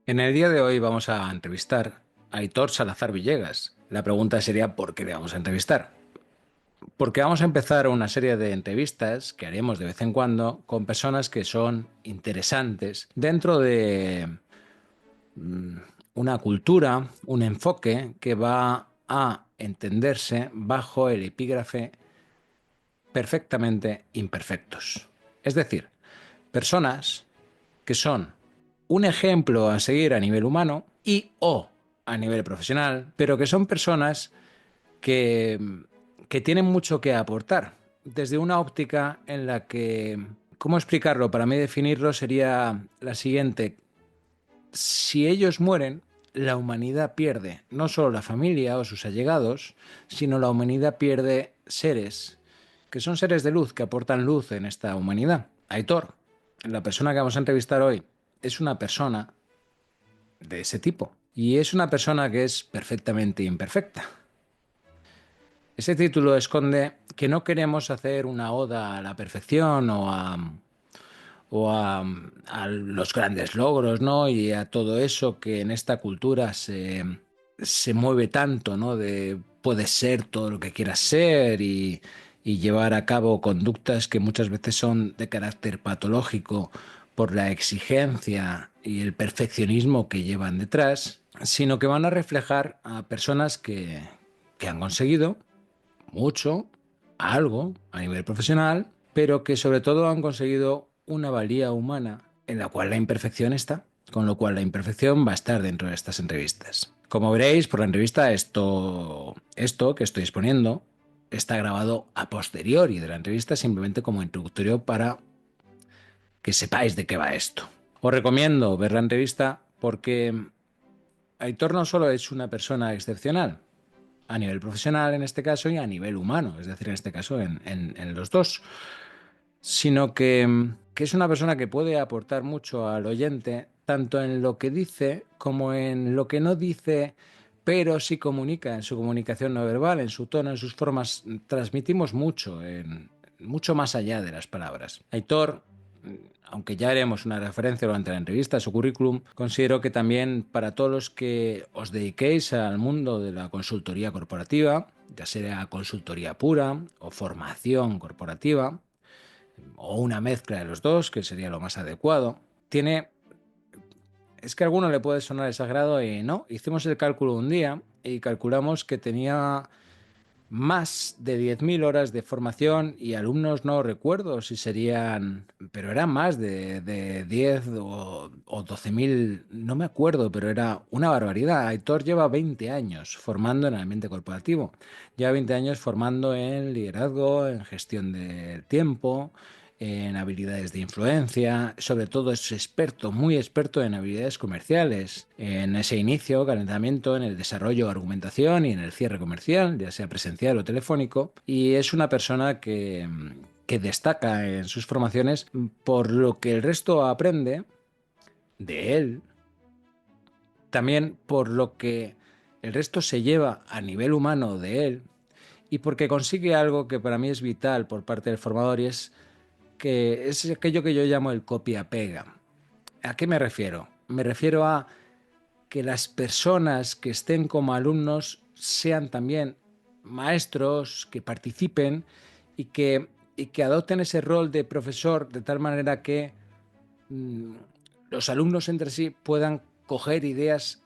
En el día de hoy vamos a entrevistar a Aitor Salazar Villegas. La pregunta sería ¿por qué le vamos a entrevistar? Porque vamos a empezar una serie de entrevistas que haremos de vez en cuando con personas que son interesantes dentro de una cultura, un enfoque que va a entenderse bajo el epígrafe perfectamente imperfectos. Es decir, personas que son un ejemplo a seguir a nivel humano y o a nivel profesional, pero que son personas que, que tienen mucho que aportar desde una óptica en la que, ¿cómo explicarlo? Para mí definirlo sería la siguiente. Si ellos mueren, la humanidad pierde no solo la familia o sus allegados, sino la humanidad pierde seres que son seres de luz, que aportan luz en esta humanidad. Aitor, la persona que vamos a entrevistar hoy, es una persona de ese tipo. Y es una persona que es perfectamente imperfecta. Ese título esconde que no queremos hacer una oda a la perfección o a los grandes logros, ¿no? Y a todo eso que en esta cultura se mueve tanto, ¿no? De puedes ser todo lo que quieras ser y llevar a cabo conductas que muchas veces son de carácter patológico por la exigencia y el perfeccionismo que llevan detrás, sino que van a reflejar a personas que han conseguido mucho, algo a nivel profesional, pero que sobre todo han conseguido una valía humana en la cual la imperfección está, con lo cual la imperfección va a estar dentro de estas entrevistas. Como veréis por la entrevista, esto que estoy exponiendo está grabado a posteriori de la entrevista, simplemente como introductorio para que sepáis de qué va esto. Os recomiendo ver la entrevista porque Aitor no solo es una persona excepcional, a nivel profesional en este caso y a nivel humano, es decir, en este caso en los dos, sino que es una persona que puede aportar mucho al oyente, tanto en lo que dice como en lo que no dice, pero sí comunica en su comunicación no verbal, en su tono, en sus formas. Transmitimos mucho, mucho más allá de las palabras. Aitor, aunque ya haremos una referencia durante la entrevista a su currículum, considero que también para todos los que os dediquéis al mundo de la consultoría corporativa, ya sea consultoría pura o formación corporativa, o una mezcla de los dos, que sería lo más adecuado, tiene. Es que a alguno le puede sonar exagerado y no. Hicimos el cálculo un día y calculamos que tenía más de 10.000 horas de formación y alumnos no recuerdo si serían, pero eran más de 10 o 12.000, no me acuerdo, pero era una barbaridad. Aitor lleva 20 años formando en el ambiente corporativo, lleva 20 años formando en liderazgo, en gestión del tiempo, en habilidades de influencia, sobre todo es experto, muy experto en habilidades comerciales, en ese inicio, calentamiento, en el desarrollo, argumentación y en el cierre comercial, ya sea presencial o telefónico, y es una persona que destaca en sus formaciones por lo que el resto aprende de él, también por lo que el resto se lleva a nivel humano de él y porque consigue algo que para mí es vital por parte del formador y es que es aquello que yo llamo el copia-pega. ¿A qué me refiero? Me refiero a que las personas que estén como alumnos sean también maestros, que participen y que adopten ese rol de profesor de tal manera que mmm, los alumnos entre sí puedan coger ideas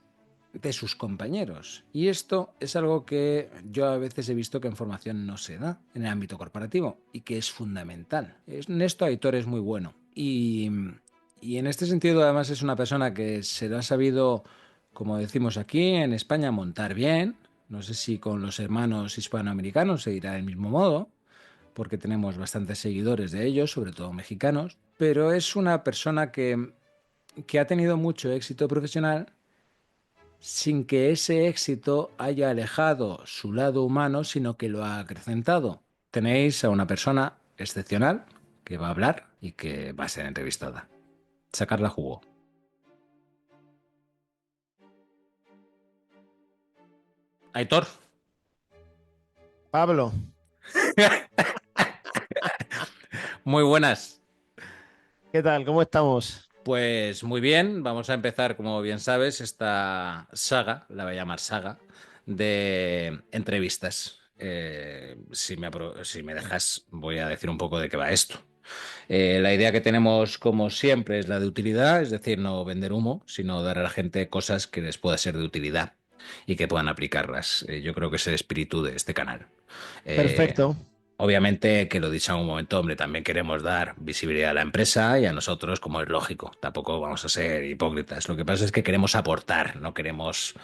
de sus compañeros. Y esto es algo que yo a veces he visto que en formación no se da en el ámbito corporativo y que es fundamental. En esto Aitor es muy bueno. Y en este sentido además es una persona que se lo ha sabido, como decimos aquí en España, montar bien. No sé si con los hermanos hispanoamericanos se dirá del mismo modo, porque tenemos bastantes seguidores de ellos, sobre todo mexicanos, pero es una persona que ha tenido mucho éxito profesional sin que ese éxito haya alejado su lado humano, sino que lo ha acrecentado. Tenéis a una persona excepcional que va a hablar y que va a ser entrevistada. Sacarla jugo. Aitor, Pablo, muy buenas. ¿qué tal? ¿Cómo estamos? Pues muy bien, vamos a empezar, como bien sabes, esta saga, la voy a llamar saga, de entrevistas. Si me dejas, voy a decir un poco de qué va esto. La idea que tenemos, como siempre, es la de utilidad, es decir, no vender humo, sino dar a la gente cosas que les pueda ser de utilidad y que puedan aplicarlas. Yo creo que es el espíritu de este canal. Eh, Perfecto. Obviamente, que lo dicho en un momento, hombre, también queremos dar visibilidad a la empresa y a nosotros, como es lógico. Tampoco vamos a ser hipócritas. Lo que pasa es que queremos aportar, no queremos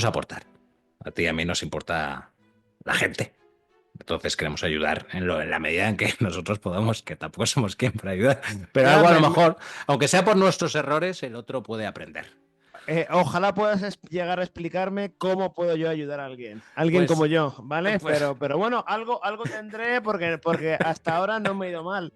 aportar. A ti y a mí nos importa la gente. Entonces queremos ayudar en la medida en que nosotros podamos, que tampoco somos quien para ayudar. Pero Ya algo a lo me- me- mejor, aunque sea por nuestros errores, el otro puede aprender. Ojalá puedas llegar a explicarme cómo puedo yo ayudar a alguien. Alguien como Pues, yo, ¿vale? pues, Pero bueno, algo tendré porque hasta ahora no me ha ido mal.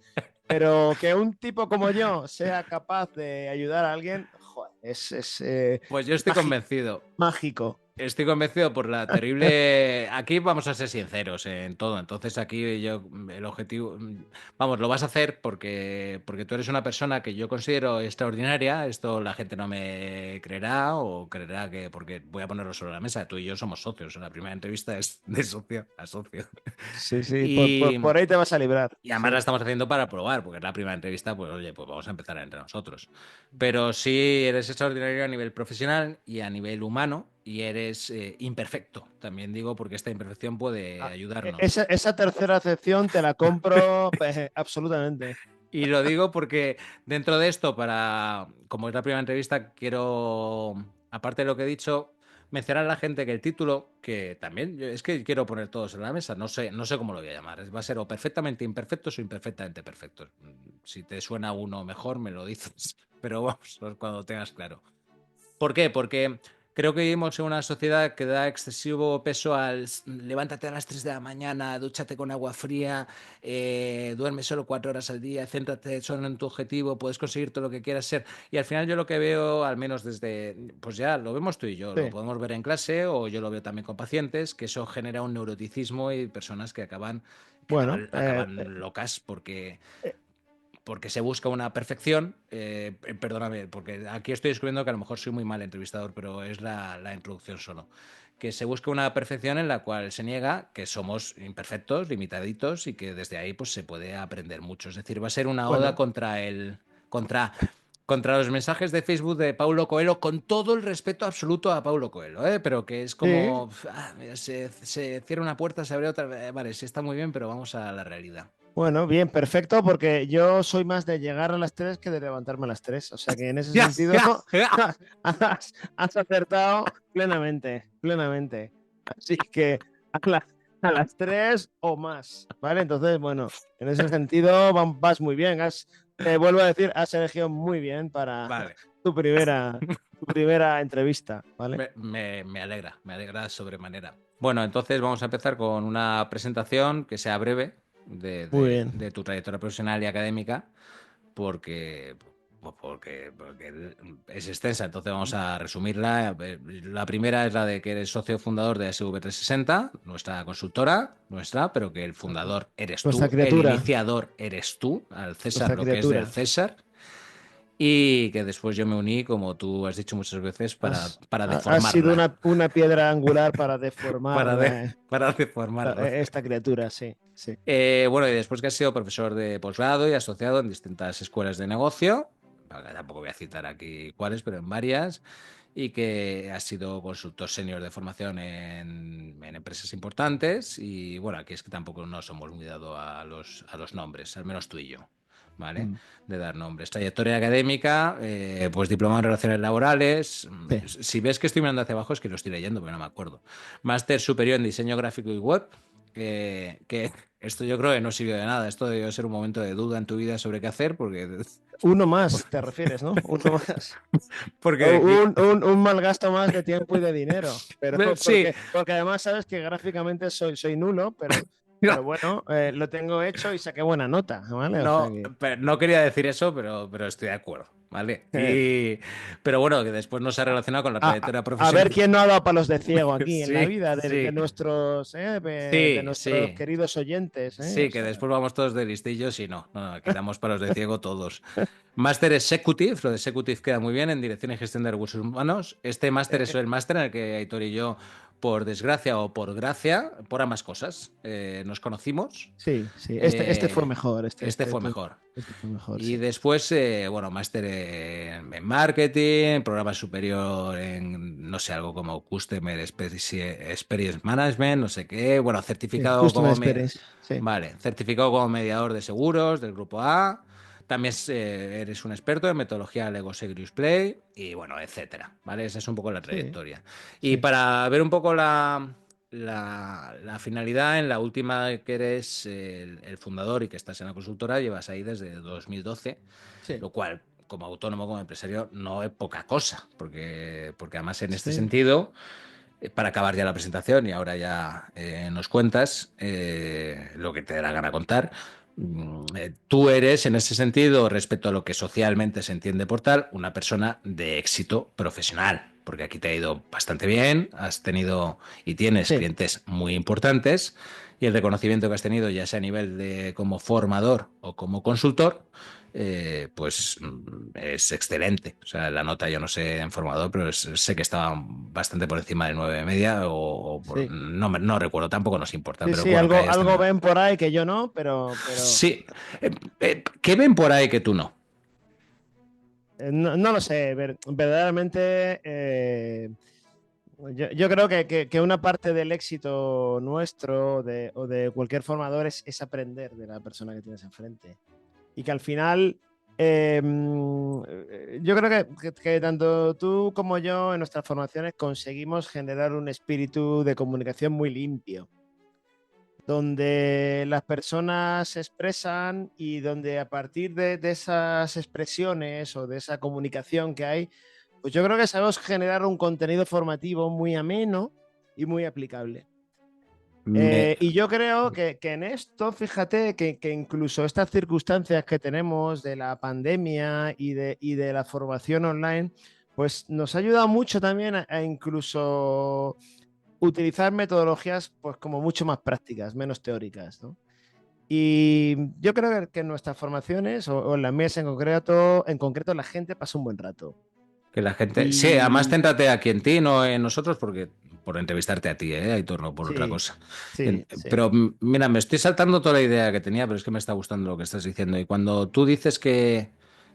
Pero que un tipo como yo sea capaz de ayudar a alguien, joder, es pues yo estoy convencido. mágico. Estoy convencido por la terrible. Aquí vamos a ser sinceros en todo. Entonces aquí yo el objetivo, vamos, lo vas a hacer porque tú eres una persona que yo considero extraordinaria. Esto la gente no me creerá o creerá que porque voy a ponerlo sobre la mesa. Tú y yo somos socios. La primera entrevista es de socio a socio. Sí, sí, Y, por ahí te vas a librar. y además la Sí. estamos haciendo para probar, porque es la primera entrevista, pues oye, pues vamos a empezar entre nosotros. Pero sí eres extraordinario a nivel profesional y a nivel humano y eres imperfecto, también digo, porque esta imperfección puede Ah, ayudarnos. esa tercera acepción te la compro absolutamente. Y lo digo porque dentro de esto, como es la primera entrevista, quiero, aparte de lo que he dicho, mencionar a la gente que el título, que también es que quiero poner todos en la mesa, no sé cómo lo voy a llamar. Va a ser o perfectamente imperfectos o imperfectamente perfectos. Si te suena uno mejor, me lo dices, pero vamos, cuando tengas claro. ¿Por qué? Porque creo que vivimos en una sociedad que da excesivo peso al levántate a las 3 de la mañana, dúchate con agua fría, duerme solo 4 horas al día, céntrate solo en tu objetivo, puedes conseguir todo lo que quieras ser. Y al final yo lo que veo, al menos desde, pues ya lo vemos tú y yo, lo Sí. podemos ver en clase o yo lo veo también con pacientes, que eso genera un neuroticismo y personas que acaban, que Bueno, acaban, acaban locas porque se busca una perfección. Perdóname, porque aquí estoy descubriendo que a lo mejor soy muy mal entrevistador, pero es la introducción solo. Que se busca una perfección en la cual se niega que somos imperfectos, limitaditos y que desde ahí pues se puede aprender mucho. Es decir, va a ser una oda bueno. contra, contra los mensajes de Facebook de Paulo Coelho, con todo el respeto absoluto a Paulo Coelho, ¿eh? Pero que es Sí, como mira, se cierra una puerta, se abre otra. Vale, sí está muy bien, pero vamos a la realidad. bueno, bien, perfecto, porque yo soy más de llegar a las 3 que de levantarme a las 3. O sea que en ese Ya, sentido ya, ya. has acertado plenamente, plenamente. Así que a, la- a las 3 o más, ¿vale? Entonces, bueno, en ese sentido vas muy bien. Te vuelvo a decir, has elegido muy bien para Vale. tu tu primera entrevista, ¿vale? Me alegra sobremanera. Bueno, entonces vamos a empezar con una presentación que sea breve Muy bien. de tu trayectoria profesional y académica, porque, porque es extensa, entonces vamos a resumirla. La primera es la de que eres socio fundador de SV360, nuestra consultora, nuestra, pero que el fundador eres Nuestra tú, el criatura, iniciador eres tú, al César nuestra lo que es del criatura. César. Y que después yo me uní, como tú has dicho muchas veces, para Ha sido deformarla. una piedra angular para deformar Para, para deformarlo. esta criatura, sí, sí. Bueno, y después que has sido profesor de posgrado y asociado en distintas escuelas de negocio, tampoco voy a citar aquí cuáles, pero en varias, y que has sido consultor senior de formación en empresas importantes, y bueno, aquí es que tampoco nos hemos muy dado a los nombres, al menos tú y yo. ¿Vale? Mm, De dar nombres. Trayectoria académica, pues diplomado en relaciones laborales. sí. Si ves que estoy mirando hacia abajo es que lo estoy leyendo, pero no me acuerdo. Máster superior en diseño gráfico y web, que esto yo creo que no sirvió de nada. Esto debió ser un momento de duda en tu vida sobre qué hacer, Uno más, te refieres, ¿no? Uno más. porque Un mal gasto más de tiempo y de dinero. Pero sí, porque además sabes que gráficamente soy nulo, pero bueno, lo tengo hecho y saqué buena nota, ¿vale? O sea No, que... no quería decir eso, pero estoy de acuerdo, ¿vale? Pero bueno, que después no se ha relacionado con la trayectoria A ver profesional. quién no ha dado palos de ciego aquí en la Sí, vida sí, de sí, nuestros sí. queridos oyentes, ¿eh? O Sí, que sea, después vamos todos de listillos y no, no, aquí damos palos de ciego todos. Máster Executive, lo de Executive queda muy bien en Dirección y Gestión de Recursos Humanos. Este máster es eh, el máster en el que Aitor y yo, por desgracia o por gracia, por ambas cosas, nos conocimos. sí, sí, este fue Eh, mejor, este fue mejor. este fue mejor, Y sí. después, bueno, máster en marketing, programa superior en, no sé, algo como Customer Experience Management, no sé qué. Bueno, Sí, certificado Customer como, Experience, sí. vale, certificado como mediador de seguros del grupo A. También eres un experto en metodología Lego Serious Play y bueno, etcétera, ¿vale? Esa es un poco la Sí, trayectoria. Y sí, para ver un poco la finalidad, en la última que eres el fundador y que estás en la consultora, llevas ahí desde 2012, sí, lo cual como autónomo, como empresario, no es poca cosa, porque además en este sí. sentido, para acabar ya la presentación y ahora ya nos cuentas lo que te dé la gana contar. Tú eres, en ese sentido, respecto a lo que socialmente se entiende por tal, una persona de éxito profesional, porque aquí te ha ido bastante bien, has tenido y tienes Sí. clientes muy importantes y el reconocimiento que has tenido, ya sea a nivel de como formador o como consultor, pues es excelente. O sea, la nota yo no sé en formador, pero sé que estaba bastante por encima de 9 y media Sí, no, no recuerdo, tampoco nos importa, sí, pero sí, bueno, que hayas algo tenido. ven por ahí que yo no, pero Sí. ¿Qué ven por ahí que tú no? no, no lo sé, verdaderamente yo creo que una parte del éxito nuestro o de cualquier formador es aprender de la persona que tienes enfrente. Y que al final, yo creo que tanto tú como yo en nuestras formaciones conseguimos generar un espíritu de comunicación muy limpio, donde las personas se expresan y donde a partir de esas expresiones o de esa comunicación que hay, pues yo creo que sabemos generar un contenido formativo muy ameno y muy aplicable. Me, Y yo creo que en esto, fíjate que incluso estas circunstancias que tenemos de la pandemia y de la formación online, pues nos ha ayudado mucho también a incluso utilizar metodologías pues como mucho más prácticas, menos teóricas, ¿no? Y yo creo que en nuestras formaciones o en las mías en concreto la gente pasa un buen rato. que la gente. Sí, además Y céntrate aquí en ti, no en nosotros, porque por entrevistarte a ti, Aitor, no por otra sí, cosa. sí, sí, Pero mira, me estoy saltando toda la idea que tenía, pero es que me está gustando lo que estás diciendo. Y cuando tú dices que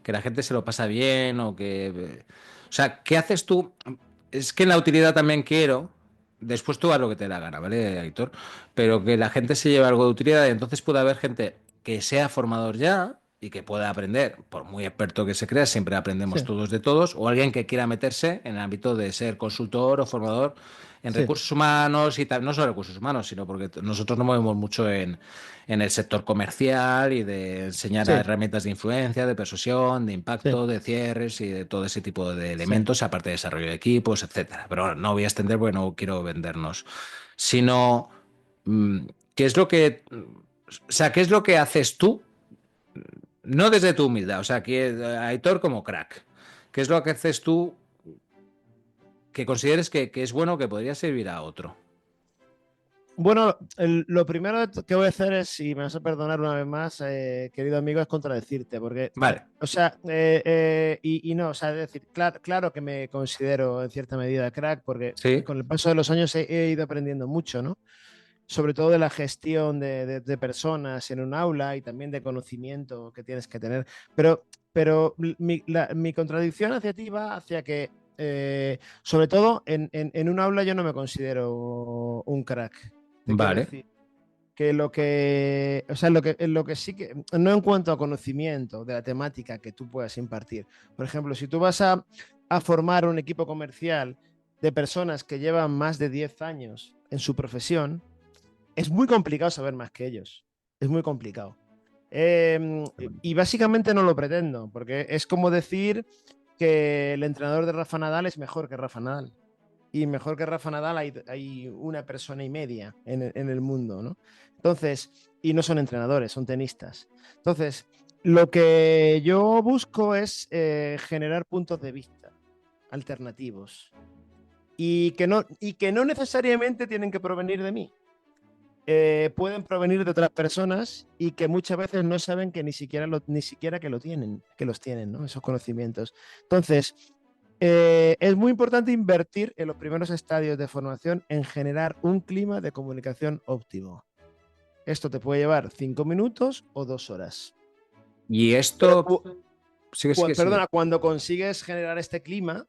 la gente se lo pasa bien o que. O sea, ¿qué haces tú? Es que en la utilidad también quiero. Después tú haz lo que te dé la gana, ¿vale, Aitor? Pero que la gente se lleve algo de utilidad y entonces puede haber gente que sea formador ya y que pueda aprender, por muy experto que se crea, siempre aprendemos sí, todos de todos, o alguien que quiera meterse en el ámbito de ser consultor o formador en sí, recursos humanos y tal, no solo recursos humanos, sino porque nosotros nos movemos mucho en el sector comercial y de enseñar a sí, herramientas de influencia, de persuasión, de sí, impacto, de cierres y de todo ese tipo de sí. elementos, aparte de desarrollo de equipos, etcétera. Pero bueno, no voy a extender porque no quiero vendernos, sino mm, qué es lo que, o sea, qué es lo que haces tú no desde tu humildad, o sea, aquí Aitor como crack. ¿Qué es lo que haces tú que consideres que es bueno que podría servir a otro? Bueno, lo primero que voy a hacer es, si me vas a perdonar una vez más, querido amigo, es contradecirte, porque, Vale, o sea, y no, o sea, es decir, claro que me considero en cierta medida crack, porque sí, con el paso de los años he ido aprendiendo mucho, ¿no? Sobre todo de la gestión de personas en un aula y también de conocimiento que tienes que tener. Pero mi contradicción hacia ti va hacia que, sobre todo en un aula yo no me considero un crack. Te quiero vale, decir que o sea, lo que sí que, no en cuanto a conocimiento de la temática que tú puedas impartir. Por ejemplo, si tú vas a formar un equipo comercial de personas que llevan más de 10 años en su profesión, es muy complicado saber más que ellos. Es muy complicado. Y básicamente no lo pretendo, porque es como decir que el entrenador de Rafa Nadal es mejor que Rafa Nadal. y mejor que Rafa Nadal hay una persona y media en el mundo, ¿no? Entonces, y no son entrenadores, son tenistas. Entonces, lo que yo busco es generar puntos de vista alternativos y que no necesariamente tienen que provenir de mí. Pueden provenir de otras personas y que muchas veces no saben que ni siquiera que lo tienen, que los tienen, ¿no? Esos conocimientos. Entonces, es muy importante invertir en los primeros estadios de formación en generar un clima de comunicación óptimo. Esto te puede llevar 5 minutos o 2 horas. Y Pero, esto, sigue, sigue, sigue. perdona, cuando consigues generar este clima,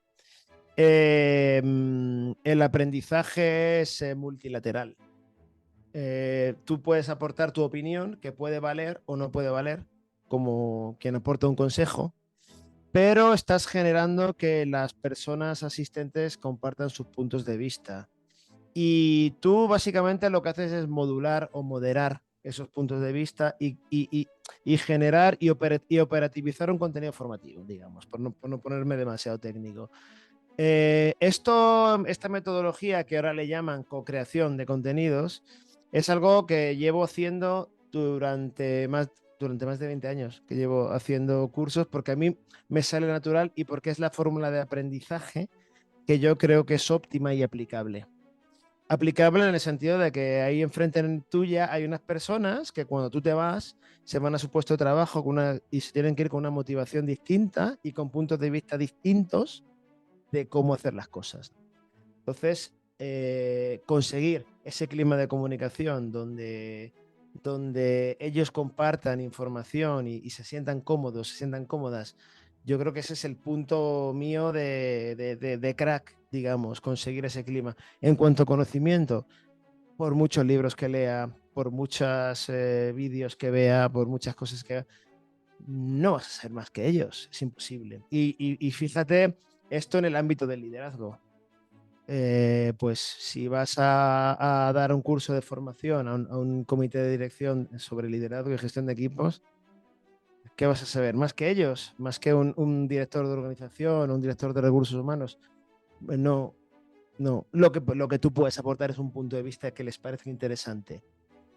el aprendizaje es multilateral. Tú puedes aportar tu opinión, que puede valer o no puede valer, como quien aporta un consejo, pero estás generando que las personas asistentes compartan sus puntos de vista. Y tú básicamente lo que haces es modular o moderar esos puntos de vista y generar y operativizar un contenido formativo, digamos, por no ponerme demasiado técnico. Esta metodología que ahora le llaman co-creación de contenidos es algo que llevo haciendo durante más de 20 años, que llevo haciendo cursos porque a mí me sale natural y porque es la fórmula de aprendizaje que yo creo que es óptima y aplicable. Aplicable en el sentido de que ahí enfrente tuya hay unas personas que cuando tú te vas se van a su puesto de trabajo y se tienen que ir con una motivación distinta y con puntos de vista distintos de cómo hacer las cosas. Entonces, conseguir ese clima de comunicación donde ellos compartan información y se sientan cómodos, se sientan cómodas, yo creo que ese es el punto mío de crack, digamos, conseguir ese clima. En cuanto a conocimiento, por muchos libros que lea, por muchos vídeos que vea, por muchas cosas que vea, no vas a ser más que ellos, es imposible. Y fíjate esto en el ámbito del liderazgo. Pues si vas a dar un curso de formación a un comité de dirección sobre liderazgo y gestión de equipos, ¿qué vas a saber? ¿Más que ellos? ¿Más que un director de organización, un director de recursos humanos? No, no. Lo que tú puedes aportar es un punto de vista que les parezca interesante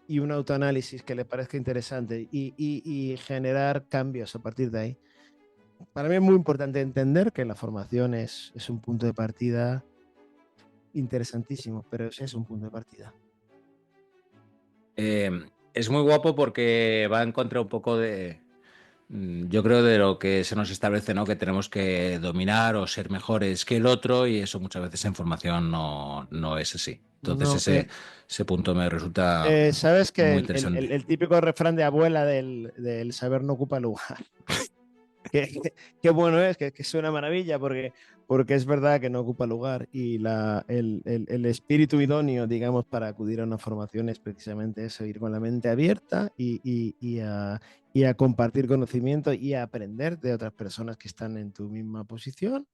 y un autoanálisis que les parezca interesante y generar cambios a partir de ahí. Para mí es muy importante entender que la formación es un punto de partida interesantísimo, pero ese es un punto de partida. Es muy guapo porque va en contra un poco de, yo creo, de lo que se nos establece, ¿no? Que tenemos que dominar o ser mejores que el otro y eso muchas veces en formación no es así. Entonces No, ese punto me resulta sabes que muy interesante. el típico refrán de abuela del saber no ocupa lugar. Qué bueno es, que suena maravilla porque es verdad que no ocupa lugar y el espíritu idóneo, digamos, para acudir a una formación es precisamente eso, ir con la mente abierta y a compartir conocimiento y a aprender de otras personas que están en tu misma posición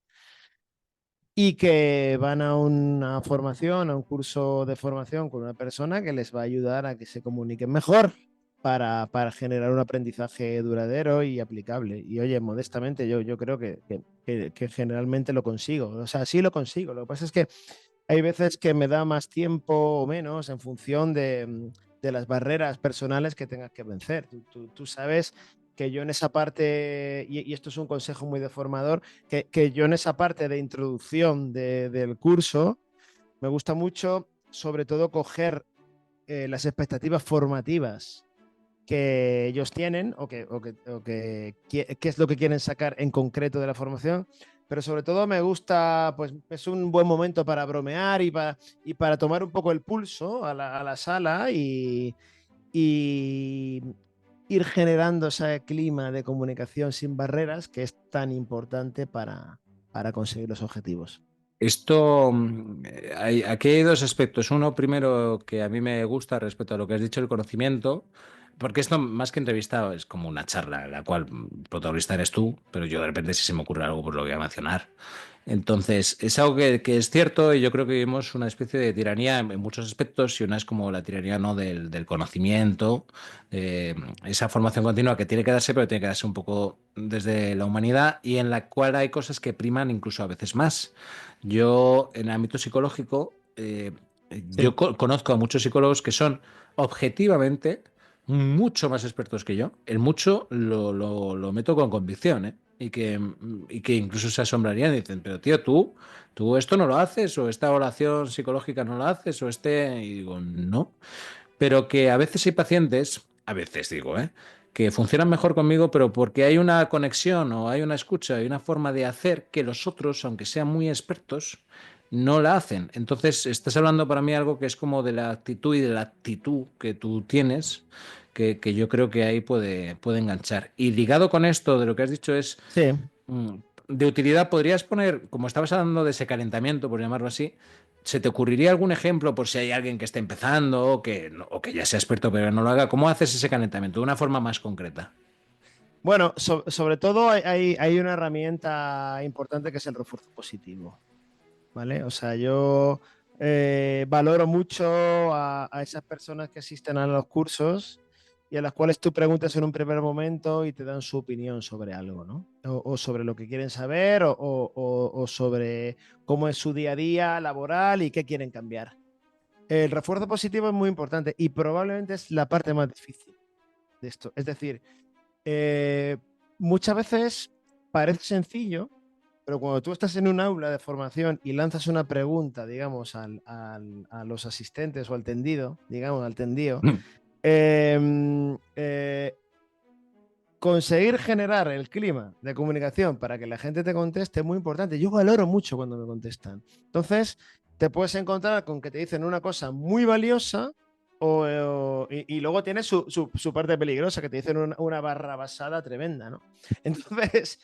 y que van a una formación, a un curso de formación con una persona que les va a ayudar a que se comuniquen mejor para generar un aprendizaje duradero y aplicable. Y oye, modestamente yo creo que generalmente lo consigo. O sea, sí lo consigo. Lo que pasa es que hay veces que me da más tiempo o menos en función de las barreras personales que tengas que vencer. Tú sabes que yo en esa parte, y esto es un consejo muy de formador, que yo en esa parte de introducción del curso me gusta mucho, sobre todo, coger las expectativas formativas que ellos tienen qué es lo que quieren sacar en concreto de la formación, pero sobre todo me gusta, pues es un buen momento para bromear y para tomar un poco el pulso a la sala y ir generando ese clima de comunicación sin barreras que es tan importante para conseguir los objetivos. Esto, aquí hay dos aspectos. Uno, primero, que a mí me gusta respecto a lo que has dicho, el conocimiento, porque esto más que entrevista es como una charla, en la cual el protagonista eres tú, pero yo de repente si se me ocurre algo, pues lo voy a mencionar. Entonces, es algo que es cierto y yo creo que vivimos una especie de tiranía en muchos aspectos y una es como la tiranía ¿no? del conocimiento, eh, esa formación continua que tiene que darse, pero tiene que darse un poco desde la humanidad y en la cual hay cosas que priman incluso a veces más. Yo, en el ámbito psicológico, Sí, yo conozco a muchos psicólogos que son objetivamente mucho más expertos que yo. El mucho lo meto con convicción, ¿eh? Y que incluso se asombrarían y dicen, pero tío, tú esto no lo haces, o esta oración psicológica no la haces, o este. Y digo, no. Pero que a veces hay pacientes, a veces digo, ¿eh? Que funcionan mejor conmigo, pero porque hay una conexión o hay una escucha, hay una forma de hacer que los otros, aunque sean muy expertos, no la hacen. Entonces, estás hablando para mí algo que es como de la actitud y de la actitud que tú tienes, que yo creo que ahí puede enganchar. Y ligado con esto de lo que has dicho es, sí. mm, de utilidad, podrías poner, como estabas hablando de ese calentamiento, por llamarlo así, ¿se te ocurriría algún ejemplo por si hay alguien que esté empezando o que ya sea experto pero no lo haga? ¿Cómo haces ese calentamiento de una forma más concreta? Bueno, sobre todo hay una herramienta importante que es el refuerzo positivo, ¿vale? O sea, yo valoro mucho a esas personas que asisten a los cursos y a las cuales tú preguntas en un primer momento y te dan su opinión sobre algo, ¿no? O sobre lo que quieren saber o sobre cómo es su día a día laboral y qué quieren cambiar. El refuerzo positivo es muy importante y probablemente es la parte más difícil de esto. Es decir, eh, muchas veces parece sencillo, pero cuando tú estás en un aula de formación y lanzas una pregunta, digamos, a los asistentes o al tendido, digamos, al tendido, em, eh, conseguir generar el clima de comunicación para que la gente te conteste es muy importante. Yo valoro mucho cuando me contestan. Entonces, te puedes encontrar con que te dicen una cosa muy valiosa y luego tiene su parte peligrosa, que te dicen una barra basada tremenda, ¿no? Entonces,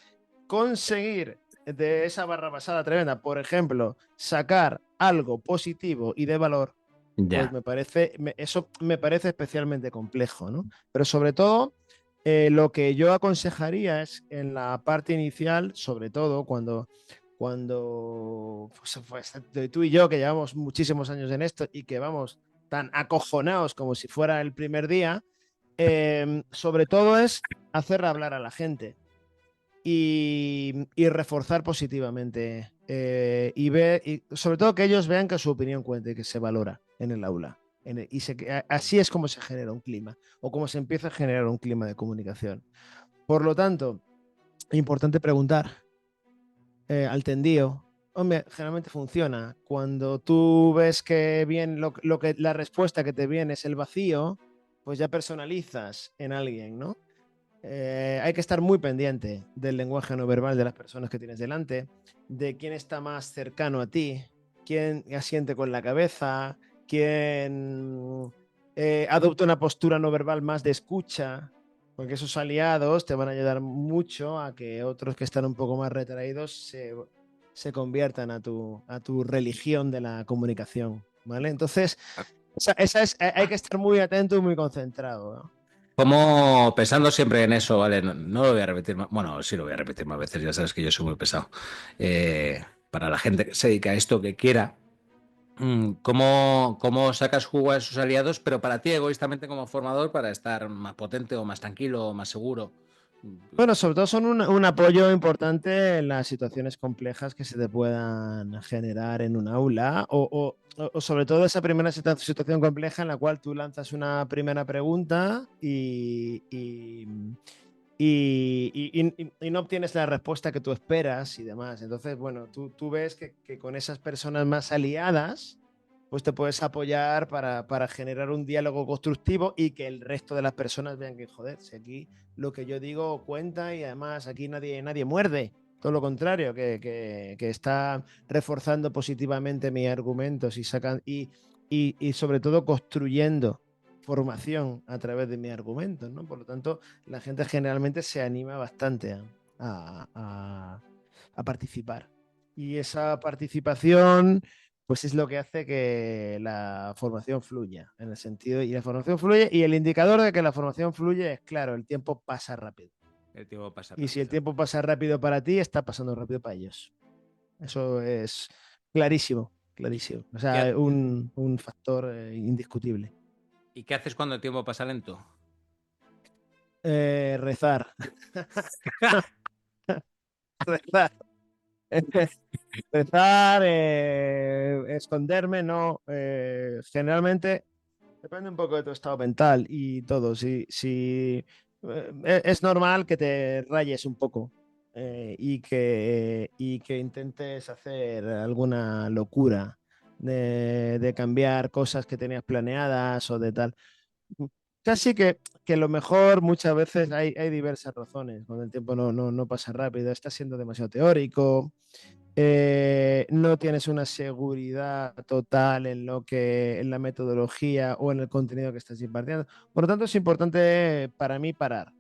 conseguir de esa barra basada tremenda, por ejemplo, sacar algo positivo y de valor, pues Ya, me parece, eso me parece especialmente complejo, ¿no? Pero sobre todo, lo que yo aconsejaría es en la parte inicial, sobre todo cuando pues, tú y yo, que llevamos muchísimos años en esto y que vamos tan acojonados como si fuera el primer día, sobre todo es hacer hablar a la gente y reforzar positivamente y ver, y sobre todo que ellos vean que su opinión cuente, que se valora en el aula. Así es como se genera un clima o como se empieza a generar un clima de comunicación. Por lo tanto, importante preguntar al tendío. Hombre, generalmente funciona. Cuando tú ves que bien lo que la respuesta que te viene es el vacío, pues ya personalizas en alguien, ¿no? Hay que estar muy pendiente del lenguaje no verbal de las personas que tienes delante, de quién está más cercano a ti, quién asiente con la cabeza, quién adopta una postura no verbal más de escucha, porque esos aliados te van a ayudar mucho a que otros que están un poco más retraídos se conviertan a tu religión de la comunicación, ¿vale? Entonces, hay que estar muy atento y muy concentrado, ¿no? como pensando siempre en eso, ¿vale? No, no lo voy a repetir más. Bueno, sí lo voy a repetir más veces, ya sabes que yo soy muy pesado. Para la gente que se dedica a esto, que quiera, ¿cómo sacas jugo a esos aliados? Pero para ti, egoístamente como formador, para estar más potente o más tranquilo o más seguro. Bueno, sobre todo son un apoyo importante en las situaciones complejas que se te puedan generar en un aula o sobre todo esa primera situación compleja en la cual tú lanzas una primera pregunta y no obtienes la respuesta que tú esperas y demás. Entonces, bueno, tú ves que con esas personas más aliadas, pues te puedes apoyar para generar un diálogo constructivo y que el resto de las personas vean que, joder, si aquí lo que yo digo cuenta y además aquí nadie muerde. Todo lo contrario, que está reforzando positivamente mis argumentos y sobre todo construyendo formación a través de mis argumentos, ¿no? Por lo tanto, la gente generalmente se anima bastante a participar. Y esa participación, pues es lo que hace que la formación fluya, en el sentido, y la formación fluye, y el indicador de que la formación fluye es claro, el tiempo pasa rápido. El tiempo pasa Y si el rápido. tiempo pasa rápido para ti, está pasando rápido para ellos. Eso es clarísimo, clarísimo. O ¿Qué, sea, un factor indiscutible. ¿Y qué haces cuando el tiempo pasa lento? Rezar, rezar. Rezar, esconderme, no. Generalmente depende un poco de tu estado mental y todo. Es normal que te rayes un poco y que intentes hacer alguna locura de cambiar cosas que tenías planeadas o de tal. Casi que lo mejor muchas veces hay diversas razones. Cuando el tiempo no pasa rápido, estás siendo demasiado teórico, no tienes una seguridad total en la metodología o en el contenido que estás impartiendo. Por lo tanto, es importante para mí parar,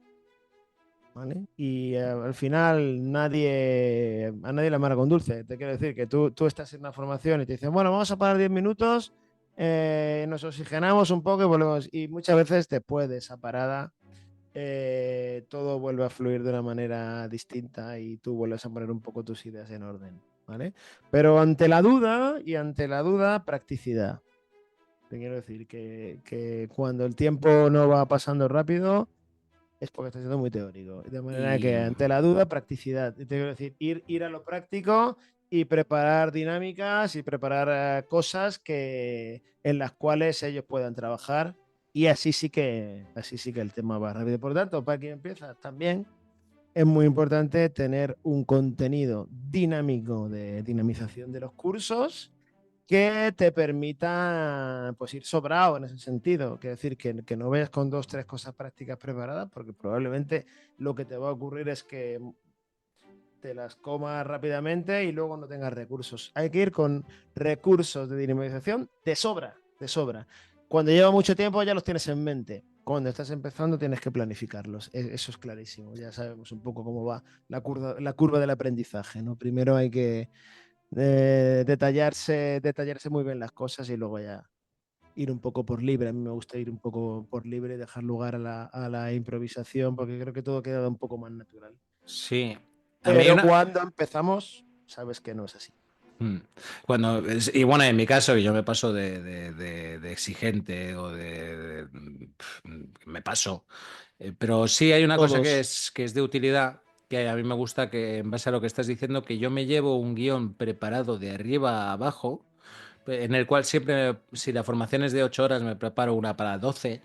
¿vale? Y al final a nadie le amarga con dulce. Te quiero decir que tú estás en una formación y te dicen, bueno, vamos a parar 10 minutos, nos oxigenamos un poco y volvemos. Y muchas veces después de esa parada, todo vuelve a fluir de una manera distinta y tú vuelves a poner un poco tus ideas en orden, ¿vale? Pero ante la duda y ante la duda, practicidad. Te quiero decir que cuando el tiempo no va pasando rápido es porque está siendo muy teórico. De manera Y que ante la duda, practicidad. Te quiero decir, ir a lo práctico y preparar dinámicas y preparar cosas en las cuales ellos puedan trabajar y así sí que el tema va rápido. Por tanto, para quien empieza también es muy importante tener un contenido dinámico de dinamización de los cursos que te permita pues ir sobrado en ese sentido. Quiero decir, que no vayas con 2, 3 cosas prácticas preparadas, porque probablemente lo que te va a ocurrir es que te las comas rápidamente y luego no tengas recursos. Hay que ir con recursos de dinamización de sobra, de sobra. Cuando lleva mucho tiempo ya los tienes en mente. Cuando estás empezando tienes que planificarlos. Eso es clarísimo. Ya sabemos un poco cómo va la curva del aprendizaje, ¿no? Primero hay que detallarse muy bien las cosas y luego ya ir un poco por libre. A mí me gusta ir un poco por libre y dejar lugar a la improvisación porque creo que todo queda un poco más natural. sí, a mí Pero una... cuando empezamos, sabes que no es así. Mm. Y bueno, en mi caso, yo me paso de exigente o me paso. Pero sí hay una cosa que Todos. es de utilidad, que a mí me gusta que, en base a lo que estás diciendo, que yo me llevo un guión preparado de arriba a abajo, en el cual siempre, si la formación es de 8 horas, me preparo una para 12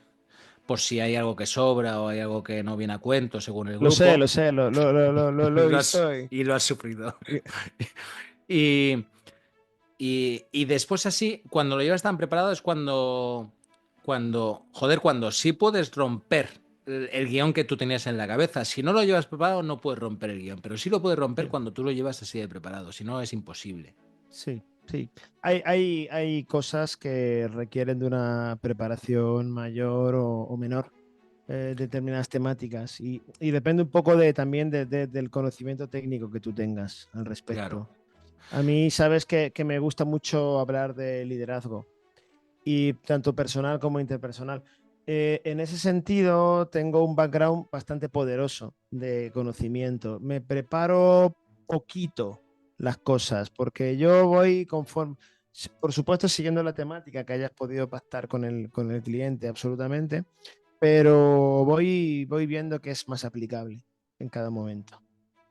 por si hay algo que sobra o hay algo que no viene a cuento según el Lo sé, grupo. lo sé, lo he visto hoy. Y lo has sufrido. Y, y después así, cuando lo llevas tan preparado es cuando sí puedes romper el guión que tú tenías en la cabeza. Si no lo llevas preparado, no puedes romper el guión, pero sí lo puedes romper Sí, cuando tú lo llevas así de preparado, si no es imposible. sí, sí. Hay cosas que requieren de una preparación mayor o menor, determinadas temáticas y depende un poco también del conocimiento técnico que tú tengas al Claro. respecto. A mí sabes que me gusta mucho hablar de liderazgo y tanto personal como interpersonal. En ese sentido, tengo un background bastante poderoso de conocimiento. Me preparo poquito las cosas porque yo voy conforme, por supuesto, siguiendo la temática que hayas podido pactar con el cliente, absolutamente, pero voy viendo qué es más aplicable en cada momento.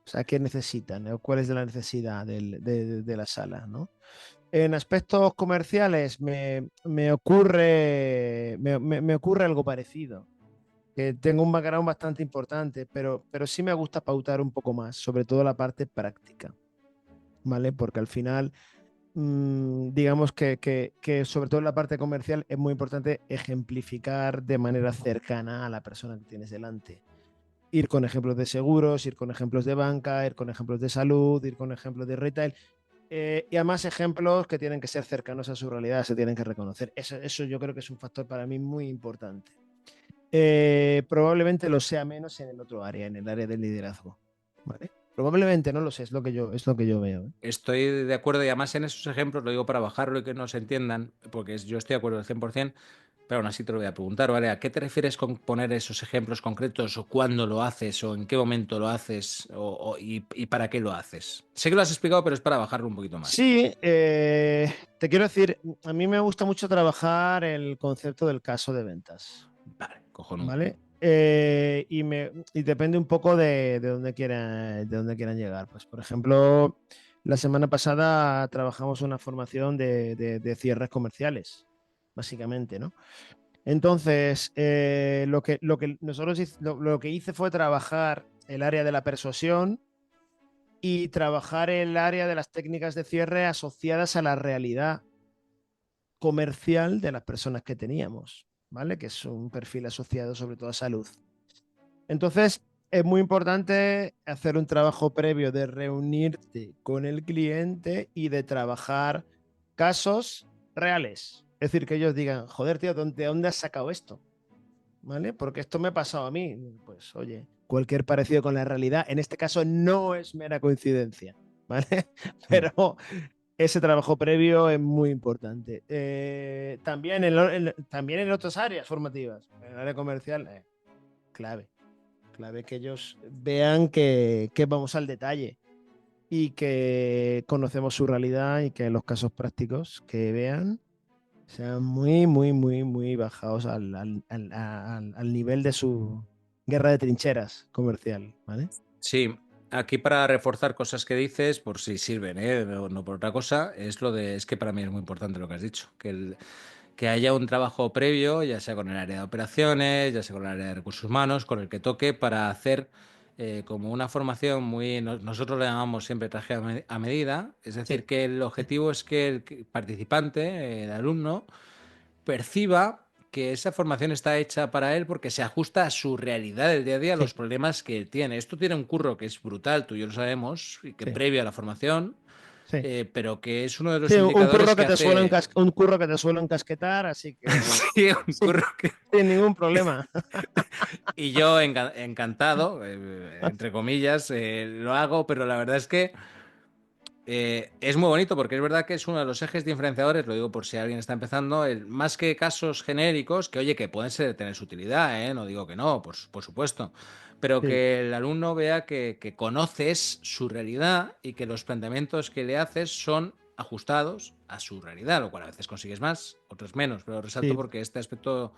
O sea, qué necesitan, ¿no? ¿Cuál es la necesidad de la sala, ¿no? En aspectos comerciales me ocurre algo parecido. Que tengo un background bastante importante, pero sí me gusta pautar un poco más, sobre todo la parte práctica, ¿vale? Porque al final, digamos que sobre todo en la parte comercial es muy importante ejemplificar de manera cercana a la persona que tienes delante. Ir con ejemplos de seguros, ir con ejemplos de banca, ir con ejemplos de salud, ir con ejemplos de retail. Y además ejemplos que tienen que ser cercanos a su realidad, se tienen que reconocer. Eso yo creo que es un factor para mí muy importante. Probablemente lo sea menos en el otro área, en el área del liderazgo. ¿Vale? Probablemente, no lo sé, es lo que yo veo, ¿eh? Estoy de acuerdo y además en esos ejemplos, lo digo para bajarlo y que no se entiendan, porque yo estoy de acuerdo al 100%, pero aún así te lo voy a preguntar, ¿vale? ¿A qué te refieres con poner esos ejemplos concretos o cuándo lo haces o en qué momento lo haces y para qué lo haces? Sé que lo has explicado, pero es para bajarlo un poquito más. Sí, te quiero decir, a mí me gusta mucho trabajar el concepto del caso de ventas, Vale, cojonudo. ¿vale? Y depende un poco de dónde quieran llegar. Pues, por ejemplo, la semana pasada trabajamos una formación de cierres comerciales, básicamente, ¿no? Entonces, lo que nosotros lo que hice fue trabajar el área de la persuasión y trabajar el área de las técnicas de cierre asociadas a la realidad comercial de las personas que teníamos, ¿vale? Que es un perfil asociado sobre todo a salud. Entonces, es muy importante hacer un trabajo previo de reunirte con el cliente y de trabajar casos reales. Es decir, que ellos digan, joder, tío, ¿de dónde has sacado esto? ¿Vale? Porque esto me ha pasado a mí. Pues oye, cualquier parecido con la realidad, en este caso no es mera coincidencia, ¿vale? Hmm. Pero ese trabajo previo es muy importante. También en otras áreas formativas, en el área comercial, clave. Clave que ellos vean que vamos al detalle y que conocemos su realidad y que los casos prácticos que vean sean muy, muy, muy, muy bajados al nivel de su guerra de trincheras comercial, ¿vale? Sí, aquí para reforzar cosas que dices, por si sirven, ¿eh? No por otra cosa, es que para mí es muy importante lo que has dicho, que haya un trabajo previo, ya sea con el área de operaciones, ya sea con el área de recursos humanos, con el que toque para hacer como una formación muy, nosotros le llamamos siempre traje a medida, es decir, Sí, que el objetivo es que el participante, el alumno, perciba que esa formación está hecha para él porque se ajusta a su realidad del día a día, a sí, los problemas que él tiene. Esto tiene un curro que es brutal, tú y yo lo sabemos, y que sí, previo a la formación, sí. pero que es uno de Sí, los un indicadores curro que que te suelo hace... un curro que te suelo encasquetar, así que Sí, un sí, curro que... sin ningún problema. Y yo encantado, entre comillas, lo hago, pero la verdad es que es muy bonito porque es verdad que es uno de los ejes diferenciadores, lo digo por si alguien está empezando, más que casos genéricos, que oye, que pueden ser, tener su utilidad, no digo que no, por supuesto, pero Sí, que el alumno vea que conoces su realidad y que los planteamientos que le haces son ajustados a su realidad, lo cual a veces consigues más, otros menos, pero resalto sí, porque este aspecto,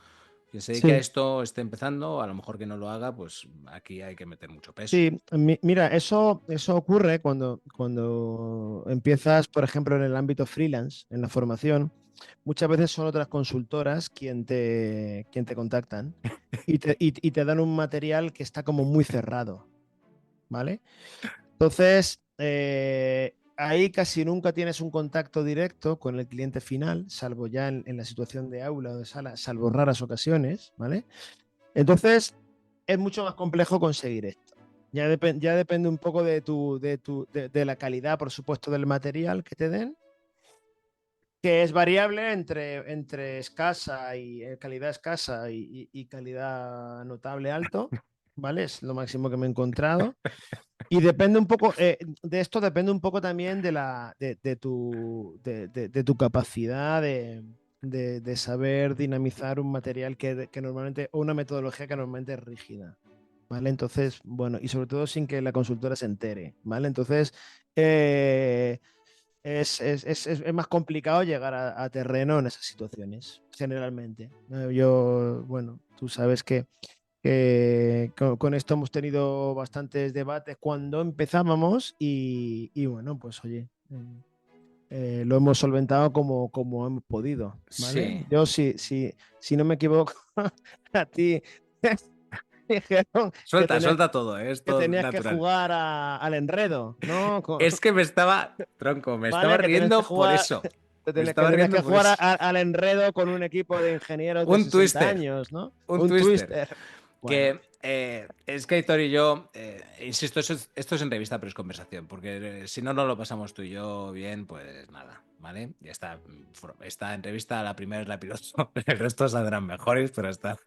quien se dedique a sí. esto, esté empezando, a lo mejor que no lo haga, pues aquí hay que meter mucho peso. Sí, mira, eso ocurre cuando empiezas, por ejemplo, en el ámbito freelance, en la formación. Muchas veces son otras consultoras quien te contactan y te dan un material que está como muy cerrado, ¿vale? Entonces, ahí casi nunca tienes un contacto directo con el cliente final, salvo ya en la situación de aula o de sala, salvo raras ocasiones, ¿vale? Entonces, es mucho más complejo conseguir esto. Ya depende un poco de la calidad, por supuesto, del material que te den, que es variable entre escasa y calidad escasa y calidad notable alto, ¿vale? Es lo máximo que me he encontrado. Y depende un poco, de esto depende un poco también de tu capacidad de saber dinamizar un material que normalmente, o una metodología que normalmente es rígida, ¿vale? Entonces, bueno, y sobre todo sin que la consultora se entere, ¿vale? Entonces, eh, es más complicado llegar a terreno en esas situaciones, generalmente. Bueno, tú sabes que con esto hemos tenido bastantes debates cuando empezábamos y bueno, pues oye, lo hemos solventado como hemos podido, ¿vale? Sí. Yo, si no me equivoco, a ti te dijeron que Suelta, tenías, suelta todo, es que todo tenías que natural. jugar al enredo, ¿no? Es que me estaba, tronco, me estaba ¿Vale? Que tenías que riendo por jugar. eso. Que Me estaba tenías que riendo por jugar eso. al enredo con un equipo de ingenieros de Un 60 twister, años, ¿no? un Un twister. twister. Bueno, Que es que Aitor y yo, insisto, esto es entrevista, pero es conversación, porque si no, no lo pasamos tú y yo bien, pues nada, ¿vale? Ya está, esta entrevista, la primera es la piloto, el resto saldrán mejores, pero esta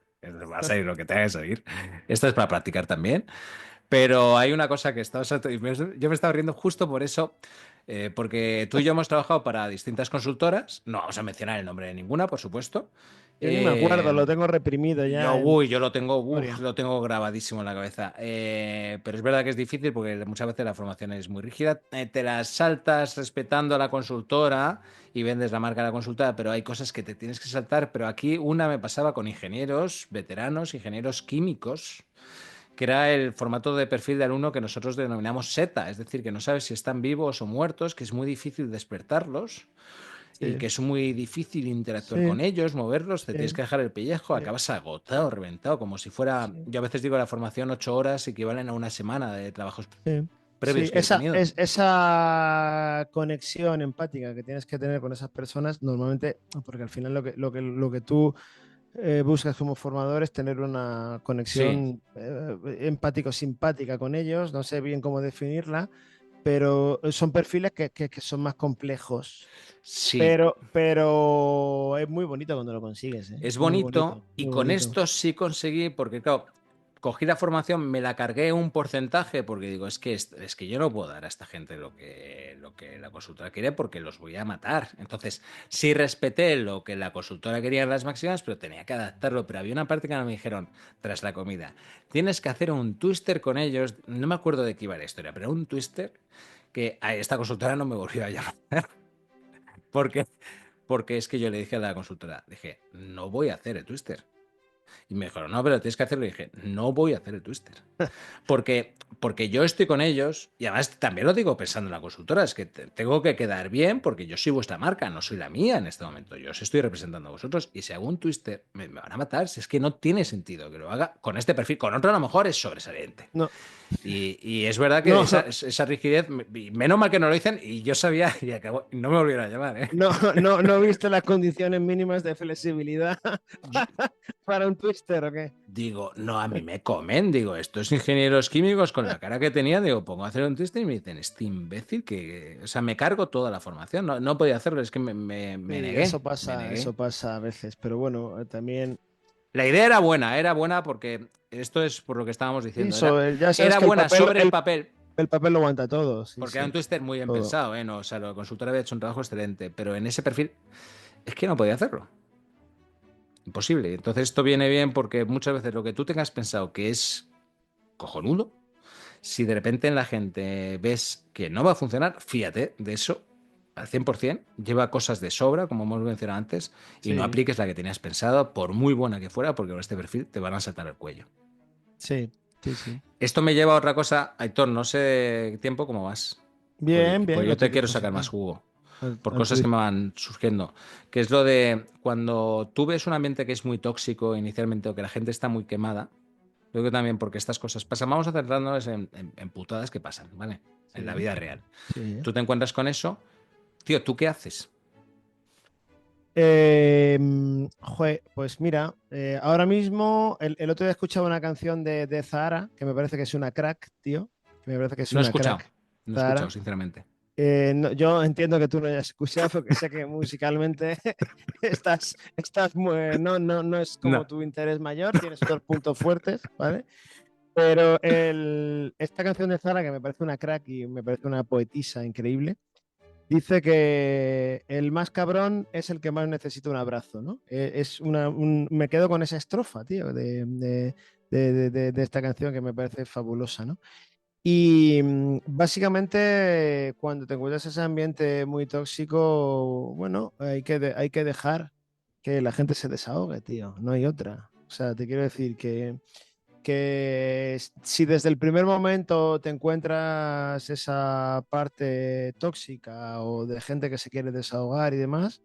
va a salir lo que tenga que salir. Esto es para practicar también. Pero hay una cosa que yo me estaba riendo justo por eso, porque tú y yo hemos trabajado para distintas consultoras, no vamos a mencionar el nombre de ninguna, por supuesto. Yo ni me acuerdo, Eh, lo tengo reprimido ya en yo memoria. lo tengo grabadísimo en la cabeza. Pero es verdad que es difícil porque muchas veces la formación es muy rígida. Te las saltas respetando a la consultora y vendes la marca a la consultora, pero hay cosas que te tienes que saltar. Pero aquí una me pasaba con ingenieros veteranos, ingenieros químicos, que era el formato de perfil de alumno que nosotros denominamos SETA, es decir, que no sabes si están vivos o muertos, que es muy difícil despertarlos y Sí, que es muy difícil interactuar sí, con ellos, moverlos, te tienes sí, que dejar el pellejo, sí, acabas agotado, reventado, como si fuera, sí. yo a veces digo la formación 8 horas equivalen a una semana de trabajos Sí, sí, previos que he tenido. esa conexión empática que tienes que tener con esas personas, normalmente, porque al final lo que tú buscas como formador es tener una Sí, conexión empático-simpática con ellos, no sé bien cómo definirla, pero son perfiles que son más complejos, sí, pero es muy bonito cuando lo consigues, ¿eh? es Muy bonito bonito, y muy con bonito. esto sí conseguí, porque claro, cogí la formación, me la cargué un porcentaje porque digo, es que yo no puedo dar a esta gente lo que la consultora quiere porque los voy a matar. Entonces, sí respeté lo que la consultora quería en las máximas, pero tenía que adaptarlo. Pero había una parte que me dijeron tras la comida, tienes que hacer un twister con ellos, no me acuerdo de qué iba la historia, pero un twister que a esta consultora no me volvió a llamar. Porque, porque es que yo le dije a la consultora, dije, no voy a hacer el twister. Y me dijeron, no, pero tienes que hacerlo. Y dije, no voy a hacer el twister. Porque yo estoy con ellos, y además también lo digo pensando en la consultora, es que tengo que quedar bien porque yo soy vuestra marca, no soy la mía en este momento. Yo os estoy representando a vosotros y si hago un twister me van a matar. Si es que no tiene sentido que lo haga con este perfil, con otro a lo mejor es sobresaliente. No, Y es verdad que no, esa rigidez, menos mal que no lo dicen y yo sabía y acabó, no me volvieron a llamar, ¿eh? no viste las condiciones mínimas de flexibilidad para un twister, ¿o qué? Digo, no, a mí me comen, digo, estos ingenieros químicos con la cara que tenía, digo, pongo a hacer un twister y me dicen, este imbécil que, o sea, me cargo toda la formación, no, no podía hacerlo, es que me Sí, negué, me eso negué. pasa a veces, pero bueno, también La idea era buena porque esto es por lo que estábamos diciendo, ya sabes era que buena sobre el papel, el papel lo aguanta todo, sí, porque era un sí, twister muy bien todo. pensado, ¿eh? No, o sea, la consultora había hecho un trabajo excelente, pero en ese perfil es que no podía hacerlo. Imposible. Entonces esto viene bien porque muchas veces lo que tú tengas pensado que es cojonudo, si de repente en la gente ves que no va a funcionar, fíjate de eso al 100%, lleva cosas de sobra, como hemos mencionado antes, y no Sí, apliques la que tenías pensado, por muy buena que fuera, porque con este perfil te van a saltar el cuello. sí, sí, sí. Esto me lleva a otra cosa, Aitor, no sé tiempo cómo vas, Bien, pues bien, yo a tu te quiero sacar más disposición. jugo, por A tu cosas que me van surgiendo, que es lo de cuando tú ves un ambiente que es muy tóxico inicialmente o que la gente está muy quemada. Yo creo que también porque estas cosas pasan. Vamos a centrarnos en putadas que pasan, ¿vale? En la Sí, vida real. sí. Tú te encuentras con eso. Tío, ¿tú qué haces? Pues mira, ahora mismo, el otro día escuchaba una canción de Zahara, que me parece que es una crack, tío, que me parece que es No he una escuchado. crack, No he escuchado, Zahara. sinceramente. Yo entiendo que tú no hayas escuchado, porque sé que musicalmente no es como No. tu interés mayor, tienes otros puntos fuertes, ¿vale? Pero esta canción de Zara, que me parece una crack y me parece una poetisa increíble, dice que el más cabrón es el que más necesita un abrazo, ¿no? Me quedo con esa estrofa, tío, de esta canción que me parece fabulosa, ¿no? Y básicamente cuando te encuentras en ese ambiente muy tóxico, bueno, hay que dejar que la gente se desahogue, tío, no hay otra. O sea, te quiero decir que si desde el primer momento te encuentras esa parte tóxica o de gente que se quiere desahogar y demás,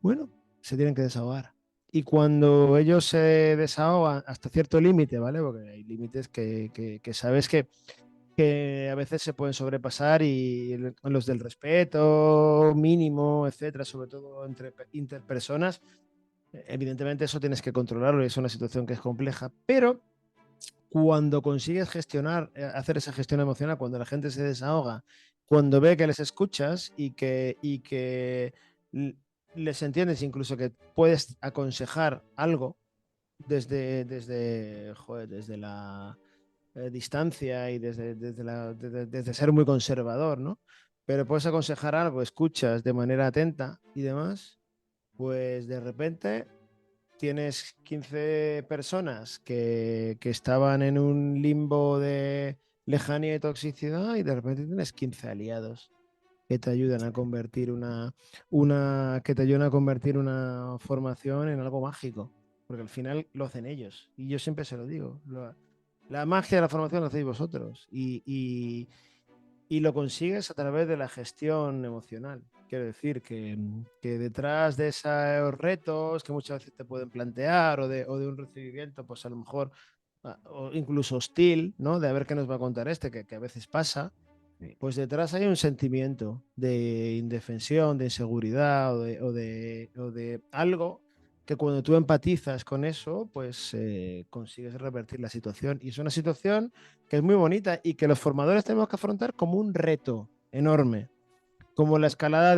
bueno, se tienen que desahogar. Y cuando ellos se desahogan hasta cierto límite, ¿vale? Porque hay límites que sabes que a veces se pueden sobrepasar y los del respeto mínimo, etcétera, sobre todo entre interpersonas, evidentemente eso tienes que controlarlo y es una situación que es compleja, pero cuando consigues gestionar, hacer esa gestión emocional, cuando la gente se desahoga, cuando ve que les escuchas y que les entiendes, incluso que puedes aconsejar algo desde distancia y desde ser muy conservador, ¿no? Pero puedes aconsejar algo, escuchas de manera atenta y demás, pues de repente tienes 15 personas que estaban en un limbo de lejanía y toxicidad y de repente tienes 15 aliados que te ayudan a convertir que te ayudan a convertir una formación en algo mágico, porque al final lo hacen ellos. Y yo siempre se lo digo, la magia de la formación la hacéis vosotros y lo consigues a través de la gestión emocional. Quiero decir que detrás de esos retos que muchas veces te pueden plantear o de un recibimiento, pues a lo mejor o incluso hostil, ¿no? De a ver qué nos va a contar que a veces pasa, Sí. pues detrás hay un sentimiento de indefensión, de inseguridad o de algo que cuando tú empatizas con eso, pues consigues revertir la situación. Y es una situación que es muy bonita y que los formadores tenemos que afrontar como un reto enorme, como la escalada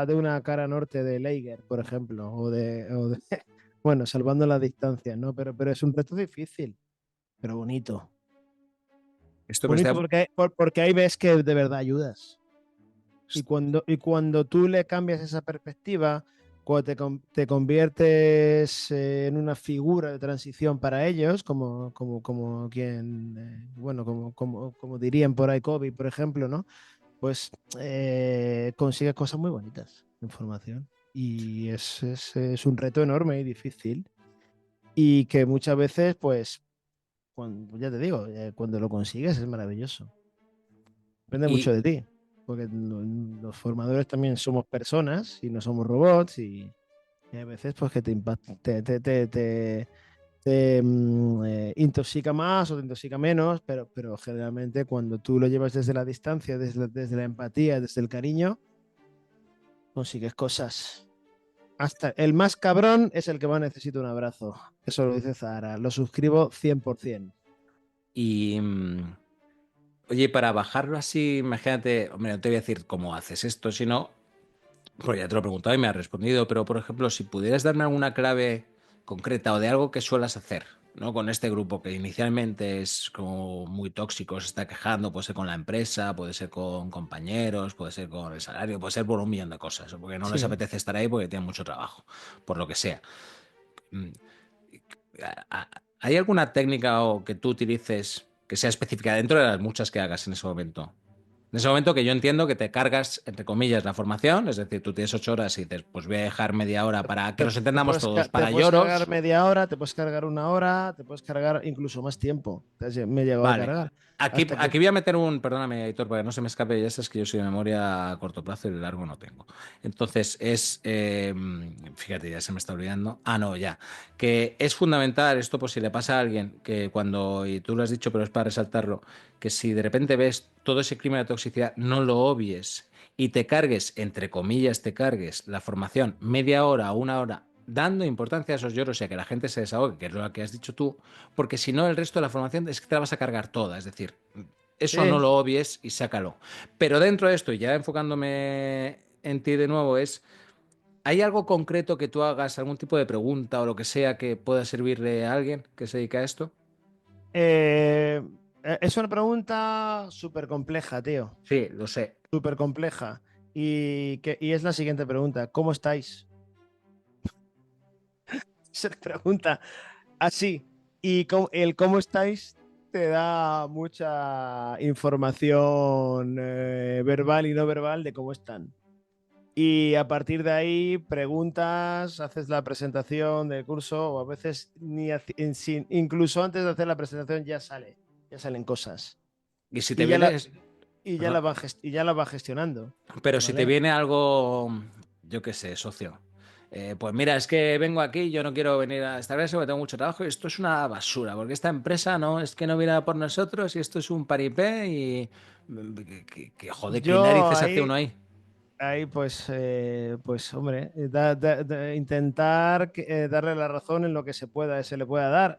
de una cara norte de Leiger, por ejemplo, bueno, salvando las distancias, ¿no? Pero es un reto difícil, pero bonito. Esto me Bonito está... porque ahí ves que de verdad ayudas. Y cuando tú le cambias esa perspectiva, cuando te conviertes en una figura de transición para ellos, como quien, bueno, como dirían por ahí Kobe, por ejemplo, ¿no? Pues consigues cosas muy bonitas en formación. Y es un reto enorme y difícil. Y que muchas veces, pues, ya te digo, cuando lo consigues es maravilloso. Depende mucho Y, de ti, porque los formadores también somos personas y no somos robots y hay veces pues que te impacta, te intoxica más o te intoxica menos, pero generalmente cuando tú lo llevas desde la distancia, desde la empatía, desde el cariño, consigues cosas. Hasta el más cabrón es el que más necesita un abrazo. Eso lo dice Zahara. Lo suscribo 100%. y oye, para bajarlo así, imagínate, hombre, no te voy a decir cómo haces esto, sino, pues ya te lo he preguntado y me has respondido, pero por ejemplo, si pudieras darme alguna clave concreta o de algo que suelas hacer, ¿no? Con este grupo que inicialmente es como muy tóxico, se está quejando, puede ser con la empresa, puede ser con compañeros, puede ser con el salario, puede ser por un millón de cosas, o porque no les Sí. apetece estar ahí porque tienen mucho trabajo, por lo que sea. Mm, ¿Hay alguna técnica o que tú utilices que sea específica dentro de las muchas que hagas en ese momento? En ese momento que yo entiendo que te cargas, entre comillas, la formación, es decir, tú tienes 8 horas y dices, pues voy a dejar media hora para que Te, nos te entendamos puedes, todos, te para puedes cargar lloros. media hora, te puedes cargar una hora, te puedes cargar incluso más tiempo. Me he llegado a Vale. cargar. Aquí, Hasta que. aquí voy a meter un, perdóname, Aitor, para que no se me escape, ya sabes que yo soy de memoria a corto plazo y de largo no tengo. Entonces, fíjate, ya se me está olvidando. Ah, no, ya. Que es fundamental esto, por si le pasa a alguien, que cuando, y tú lo has dicho, pero es para resaltarlo, que si de repente ves todo ese clima de toxicidad, no lo obvies y te cargues, entre comillas, te cargues la formación media hora o una hora dando importancia a esos lloros y a que la gente se desahogue, que es lo que has dicho tú, porque si no, el resto de la formación es que te la vas a cargar toda. Es decir, eso no Sí. lo obvies y sácalo. Pero dentro de esto, y ya enfocándome en ti de nuevo, ¿hay algo concreto que tú hagas, algún tipo de pregunta o lo que sea que pueda servirle a alguien que se dedica a esto? Eh, es una pregunta súper compleja, tío. Sí, lo sé. Súper compleja. Y es la siguiente pregunta. ¿Cómo estáis? Se pregunta así. Y el cómo estáis te da mucha información verbal y no verbal de cómo están. Y a partir de ahí preguntas, haces la presentación del curso o a veces incluso antes de hacer la presentación ya salen cosas. Y si te Y ya la, vienes... y ya Perdón. la va gestionando, Pero si te ¿vale? viene algo, yo qué sé, socio. Pues mira, es que vengo aquí, yo no quiero venir a esta clase porque tengo mucho trabajo y esto es una basura, porque esta empresa no es que no viene a por nosotros y esto es un paripé y... joder, ¿qué Yo narices hace ahí, uno ahí? ahí pues hombre, intentar darle la razón en lo que se le pueda dar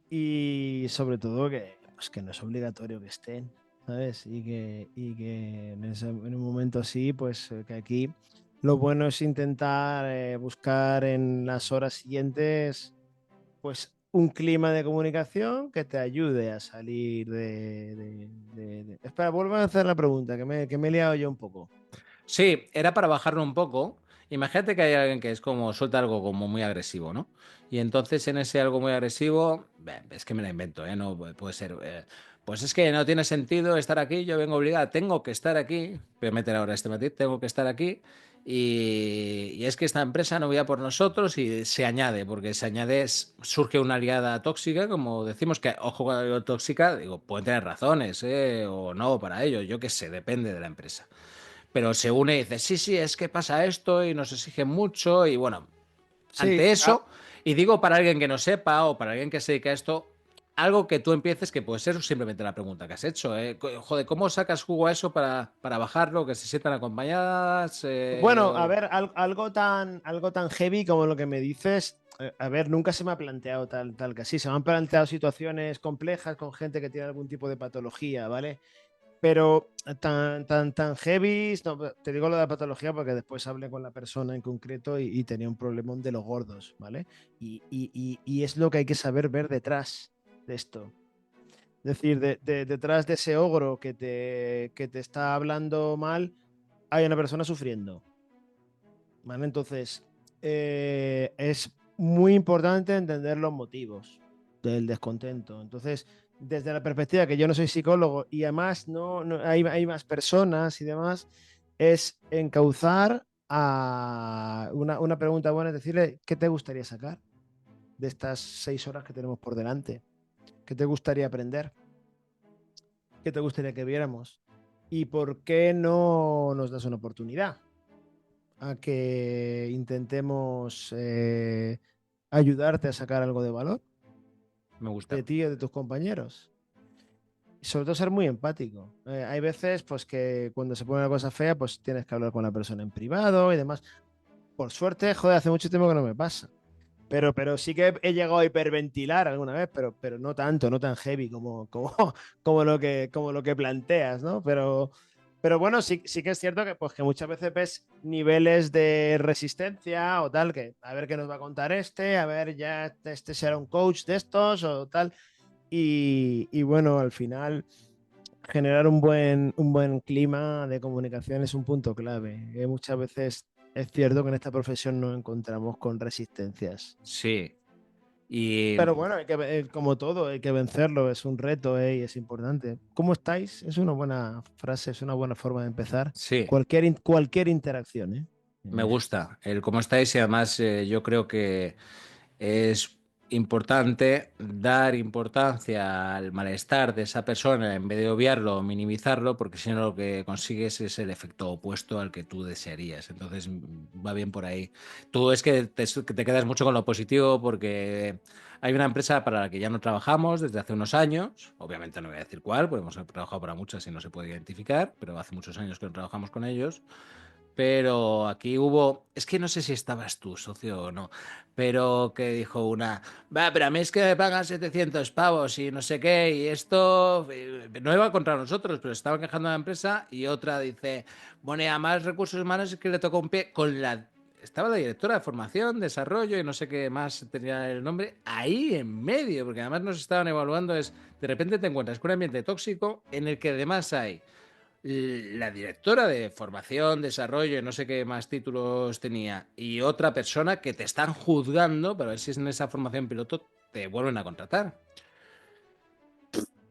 y sobre todo que no es obligatorio que estén, ¿sabes? Y que en un momento así, pues que aquí lo bueno es intentar buscar en las horas siguientes, pues un clima de comunicación que te ayude a salir Espera, vuelvo a hacer la pregunta, que me he liado yo un poco. Sí, era para bajarlo un poco. Imagínate que hay alguien que es como suelta algo como muy agresivo, ¿no? Y entonces en ese algo muy agresivo, es que me la invento, ¿eh? No puede ser. Pues es que no tiene sentido estar aquí, yo vengo obligada, tengo que estar aquí. Voy a meter ahora este matiz, tengo que estar aquí. Y es que esta empresa no voy a por nosotros y se añade, porque se añade, surge una aliada tóxica, como decimos que, ojo con la aliada tóxica, digo, pueden tener razones, o no para ello, yo qué sé, depende de la empresa, pero se une y dice, sí, sí, es que pasa esto y nos exige mucho y bueno, Sí, ante eso, y digo para alguien que no sepa o para alguien que se dedica a esto, algo que tú empieces que puede ser simplemente la pregunta que has hecho, ¿eh? Joder, ¿cómo sacas jugo a eso para bajarlo, que se sientan acompañadas? bueno, a ver, algo tan heavy como lo que me dices, a ver, nunca se me ha planteado tal que así. Se me han planteado situaciones complejas con gente que tiene algún tipo de patología, ¿vale? Pero tan heavy, no, te digo lo de la patología porque después hablé con la persona en concreto y tenía un problemón de los gordos, ¿vale? Y es lo que hay que saber ver detrás de esto. Es decir, detrás de ese ogro que te está hablando mal, hay una persona sufriendo, ¿vale? Entonces, es muy importante entender los motivos del descontento. Entonces, desde la perspectiva que yo no soy psicólogo y además hay más personas y demás, es encauzar a una pregunta buena, es decirle, ¿qué te gustaría sacar de estas 6 horas que tenemos por delante? ¿Qué te gustaría aprender? ¿Qué te gustaría que viéramos? ¿Y por qué no nos das una oportunidad a que intentemos ayudarte a sacar algo de valor Me de gusta. ti o de tus compañeros? Y sobre todo ser muy empático. Hay veces pues que cuando se pone una cosa fea, pues tienes que hablar con la persona en privado y demás. Por suerte, joder, hace mucho tiempo que no me pasa. Pero sí que he llegado a hiperventilar alguna vez, pero no tanto, no tan heavy como lo que planteas, ¿no? Pero bueno, sí que es cierto que, pues, que muchas veces ves niveles de resistencia o tal, que a ver qué nos va a contar a ver, ya este será un coach de estos o tal. Y bueno, al final generar un buen clima de comunicación es un punto clave. Muchas veces es cierto que en esta profesión nos encontramos con resistencias. Sí. Y Pero bueno, como todo, hay que vencerlo, es un reto, y es importante. ¿Cómo estáis? Es una buena frase, es una buena forma de empezar sí, cualquier interacción, ¿eh? me gusta el cómo estáis y además yo creo que es importante dar importancia al malestar de esa persona en vez de obviarlo o minimizarlo, porque si no lo que consigues es el efecto opuesto al que tú desearías. Entonces va bien por ahí. Tú es que te quedas mucho con lo positivo porque hay una empresa para la que ya no trabajamos desde hace unos años, obviamente no voy a decir cuál, porque hemos trabajado para muchas y no se puede identificar, pero hace muchos años que no trabajamos con ellos. Pero aquí hubo, es que no sé si estabas tú, socio o no, pero que dijo una, va, pero a mí es que me pagan 700 pavos y no sé qué, y esto no iba contra nosotros, pero estaban quejando a la empresa, y otra dice, bueno, y además recursos humanos es que le tocó un pie con la... Estaba la directora de formación, desarrollo y no sé qué más tenía el nombre, ahí en medio, porque además nos estaban evaluando, de repente te encuentras con un ambiente tóxico en el que además hay la directora de formación, desarrollo, no sé qué más títulos tenía, y otra persona que te están juzgando para ver si en esa formación piloto te vuelven a contratar.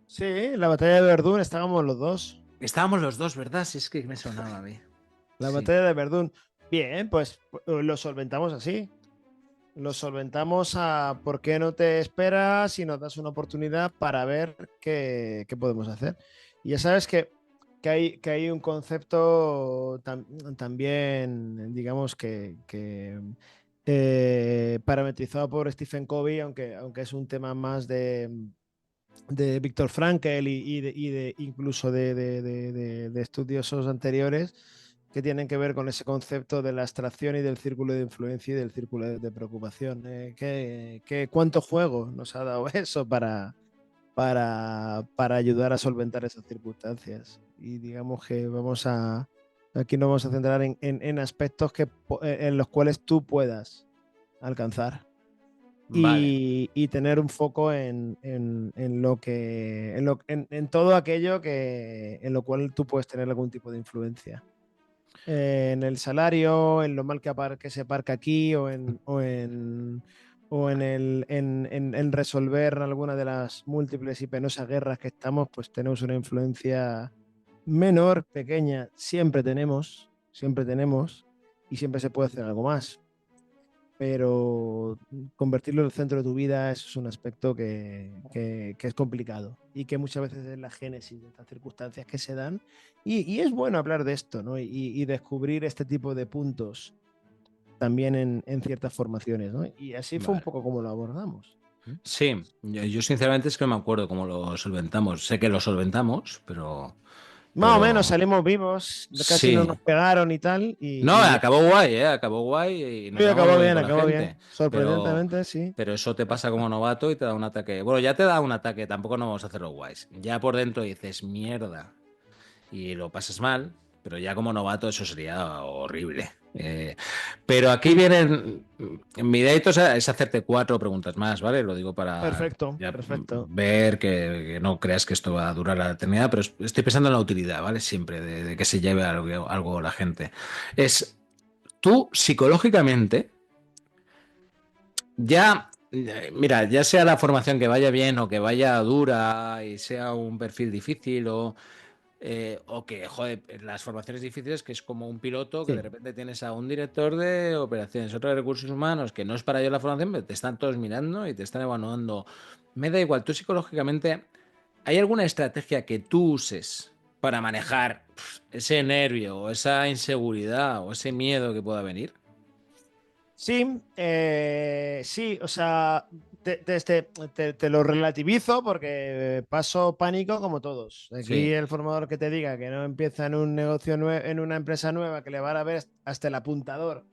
Sí, en la batalla de Verdún estábamos los dos. Estábamos los dos, ¿verdad? Si es que me sonaba a mí. La Sí. batalla de Verdún. Bien, pues lo solventamos así. Lo solventamos a por qué no te esperas y nos das una oportunidad para ver qué podemos hacer. Y ya sabes que hay un concepto también, digamos, que parametrizado por Stephen Covey, aunque es un tema más de Viktor Frankl incluso de estudiosos anteriores que tienen que ver con ese concepto de la abstracción y del círculo de influencia y del círculo de preocupación. ¿Cuánto juego nos ha dado eso para ayudar a solventar esas circunstancias? Y digamos que aquí nos vamos a centrar en aspectos en los cuales tú puedas alcanzar. Vale, y tener un foco en lo que, en todo aquello en lo cual tú puedes tener algún tipo de influencia. En el salario, en lo mal que se aparca aquí o en resolver alguna de las múltiples y penosas guerras que estamos, pues tenemos una influencia menor, pequeña, siempre tenemos y siempre se puede hacer algo más. Pero convertirlo en el centro de tu vida, eso es un aspecto que es complicado y que muchas veces es la génesis de estas circunstancias que se dan. Y es bueno hablar de esto, ¿no? Y descubrir este tipo de puntos también en ciertas formaciones, ¿no? Y así fue un vale. poco como lo abordamos. Sí, yo sinceramente es que no me acuerdo cómo lo solventamos. Sé que lo solventamos, Más o menos pero salimos vivos, casi no sí. nos pegaron y tal, No, y bien. acabó guay, ¿eh? Acabó guay y nos Sí, llevamos muy bien con la acabó bien. gente. Pero, Sorprendentemente, sí. pero eso te pasa como novato y te da un ataque. Bueno, ya te da un ataque, tampoco no vamos a hacerlo guays. Ya por dentro dices mierda y lo pasas mal, pero ya como novato eso sería horrible. Pero aquí vienen. Mi idea es hacerte 4 preguntas más, ¿vale? Lo digo para Perfecto, ya perfecto. ver que no creas que esto va a durar la eternidad, pero estoy pensando en la utilidad, ¿vale? Siempre de que se lleve algo la gente. Es tú psicológicamente, ya. Mira, ya sea la formación que vaya bien o que vaya dura y sea un perfil difícil o que, joder, las formaciones difíciles, que es como un piloto que de Sí. repente tienes a un director de operaciones, otro de recursos humanos, que no es para ello la formación, pero te están todos mirando y te están evaluando. Me da igual, tú psicológicamente, ¿hay alguna estrategia que tú uses para manejar ese nervio o esa inseguridad o ese miedo que pueda venir? Sí, sí, o sea, te lo relativizo porque paso pánico como todos. Aquí Sí, el formador que te diga que no empieza en un negocio en una empresa nueva que le van a ver hasta el apuntador.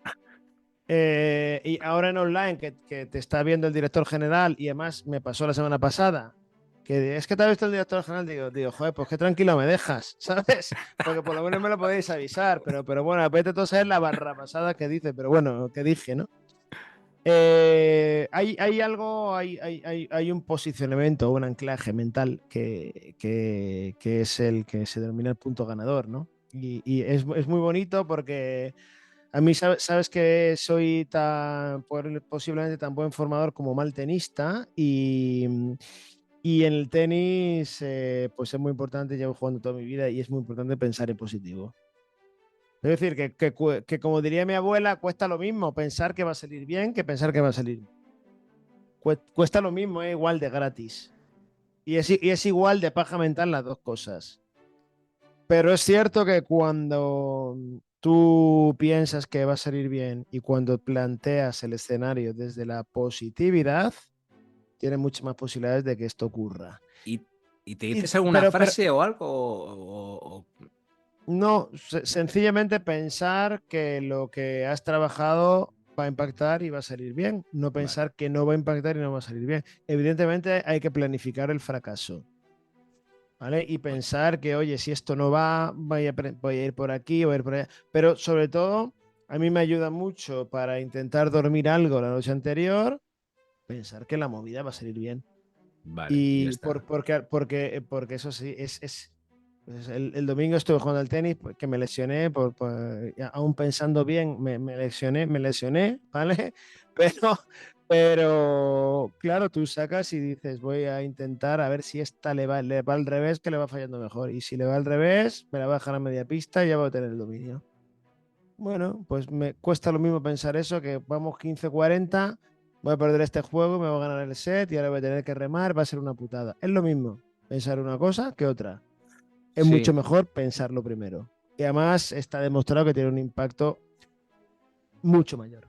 Y ahora en online que te está viendo el director general y además me pasó la semana pasada que es que te ha visto el director general, digo, joder, pues qué tranquilo me dejas, ¿sabes? Porque por lo menos me lo podéis avisar, pero bueno, vete tú a saber la barra pasada que dice, pero bueno, que dije, ¿no? Hay algo, hay un posicionamiento, un anclaje mental que es el que se denomina el punto ganador, ¿no? Y es muy bonito porque a mí sabes que soy posiblemente tan buen formador como mal tenista y en el tenis pues es muy importante, llevo jugando toda mi vida y es muy importante pensar en positivo. Es decir, que como diría mi abuela, cuesta lo mismo pensar que va a salir bien que pensar que va a salir mal. Cuesta lo mismo, es igual de gratis. Y es igual de paja mental las dos cosas. Pero es cierto que cuando tú piensas que va a salir bien y cuando planteas el escenario desde la positividad, tienes muchas más posibilidades de que esto ocurra. ¿Y, y te Y- dices alguna pero frase o algo? no, sencillamente pensar que lo que has trabajado va a impactar y va a salir bien. No Vale, pensar que no va a impactar y no va a salir bien. Evidentemente hay que planificar el fracaso. ¿Vale? Y pensar que, oye, si esto no va, voy a ir por aquí, voy a ir por allá. Pero sobre todo, a mí me ayuda mucho para intentar dormir algo la noche anterior, pensar que la movida va a salir bien. vale, ya Y está. porque eso sí, pues el domingo estuve jugando al tenis, que me lesioné, aún pensando bien, me lesioné, ¿vale? Pero, pero claro, tú sacas y dices, voy a intentar a ver si esta le va al revés, que le va fallando mejor. Y si le va al revés, me la va a dejar a media pista y ya voy a tener el dominio. Bueno, pues me cuesta lo mismo pensar eso, que vamos 15-40, voy a perder este juego, me voy a ganar el set y ahora voy a tener que remar, va a ser una putada. Es lo mismo pensar una cosa que otra. Es mucho Sí, mejor pensarlo primero. Y además está demostrado que tiene un impacto mucho mayor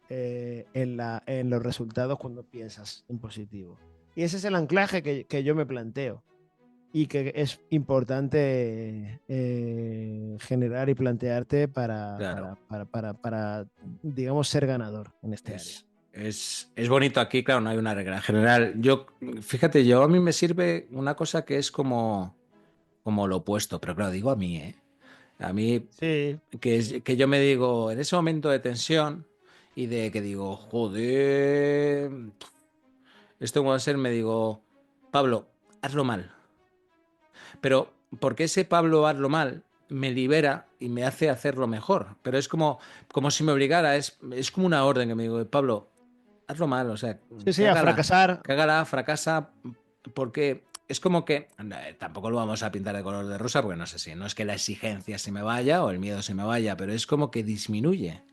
en los resultados cuando piensas en positivo. Y ese es el anclaje que yo me planteo y que es importante generar y plantearte claro. para, digamos, ser ganador en este área. Es bonito aquí, claro, no hay una regla general. Fíjate, a mí me sirve una cosa que es como lo opuesto, pero claro, digo a mí, ¿eh? A mí, Sí, que yo me digo, en ese momento de tensión y de que digo, joder, esto como va a ser, me digo, Pablo, hazlo mal. Pero porque ese Pablo hazlo mal me libera y me hace hacerlo mejor. Pero es como si me obligara, es como una orden que me digo, Pablo, hazlo mal, o sea, Sí, sí, a fracasar. cágala, fracasa, porque es como que tampoco lo vamos a pintar de color de rosa, porque no sé si, no es que la exigencia se me vaya o el miedo se me vaya, pero es como que disminuye.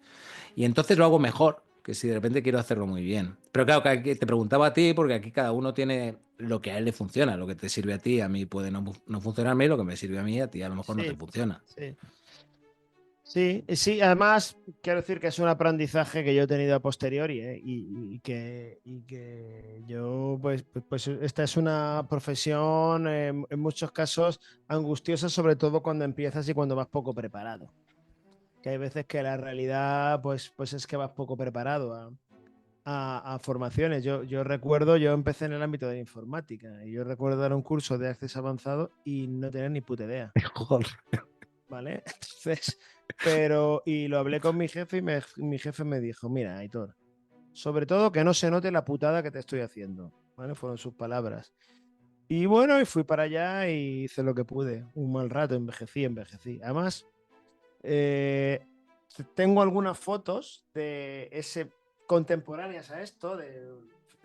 Y entonces lo hago mejor que si de repente quiero hacerlo muy bien. Pero claro, que te preguntaba a ti, porque aquí cada uno tiene lo que a él le funciona, lo que te sirve a ti, a mí puede no funcionarme, y lo que me sirve a mí, a ti a lo mejor no te Sí, funciona. sí. Sí, sí, además quiero decir que es un aprendizaje que yo he tenido a posteriori, ¿eh? Y que yo, pues esta es una profesión en muchos casos angustiosa, sobre todo cuando empiezas y cuando vas poco preparado. Que hay veces que la realidad, pues es que vas poco preparado a formaciones. Yo recuerdo, yo empecé en el ámbito de la informática y yo recuerdo dar un curso de acceso avanzado y no tener ni puta idea. Joder. ¿Vale? Entonces, pero, y lo hablé con mi jefe y mi jefe me dijo, mira, Aitor, sobre todo que no se note la putada que te estoy haciendo, ¿vale? Fueron sus palabras. Y bueno, y fui para allá y hice lo que pude. Un mal rato, envejecí. Además, eh, tengo algunas fotos de ese contemporáneas a esto, de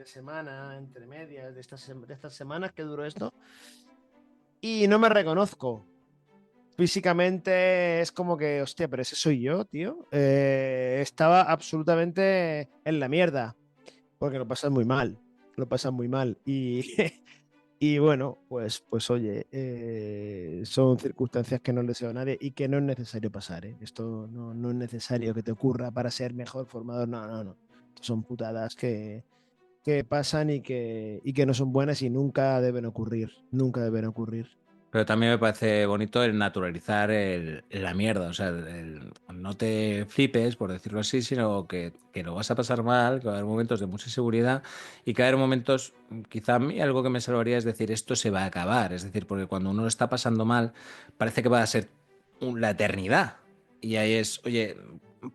semana, entre medias, de estas semanas que duró esto, y no me reconozco. Físicamente es como que, hostia, pero ese soy yo, tío. Estaba absolutamente en la mierda, porque lo pasas muy mal, lo pasas muy mal. Y bueno, pues oye, son circunstancias que no le deseo a nadie y que no es necesario pasar, ¿eh? Esto no es necesario que te ocurra para ser mejor formador, no. Son putadas que pasan y que no son buenas y nunca deben ocurrir. Pero también me parece bonito el naturalizar la mierda, o sea, no te flipes, por decirlo así, sino que lo vas a pasar mal, que va a haber momentos de mucha inseguridad y que va a haber momentos, quizá a mí algo que me salvaría es decir, esto se va a acabar, es decir, porque cuando uno lo está pasando mal, parece que va a ser la eternidad. Y ahí es, oye,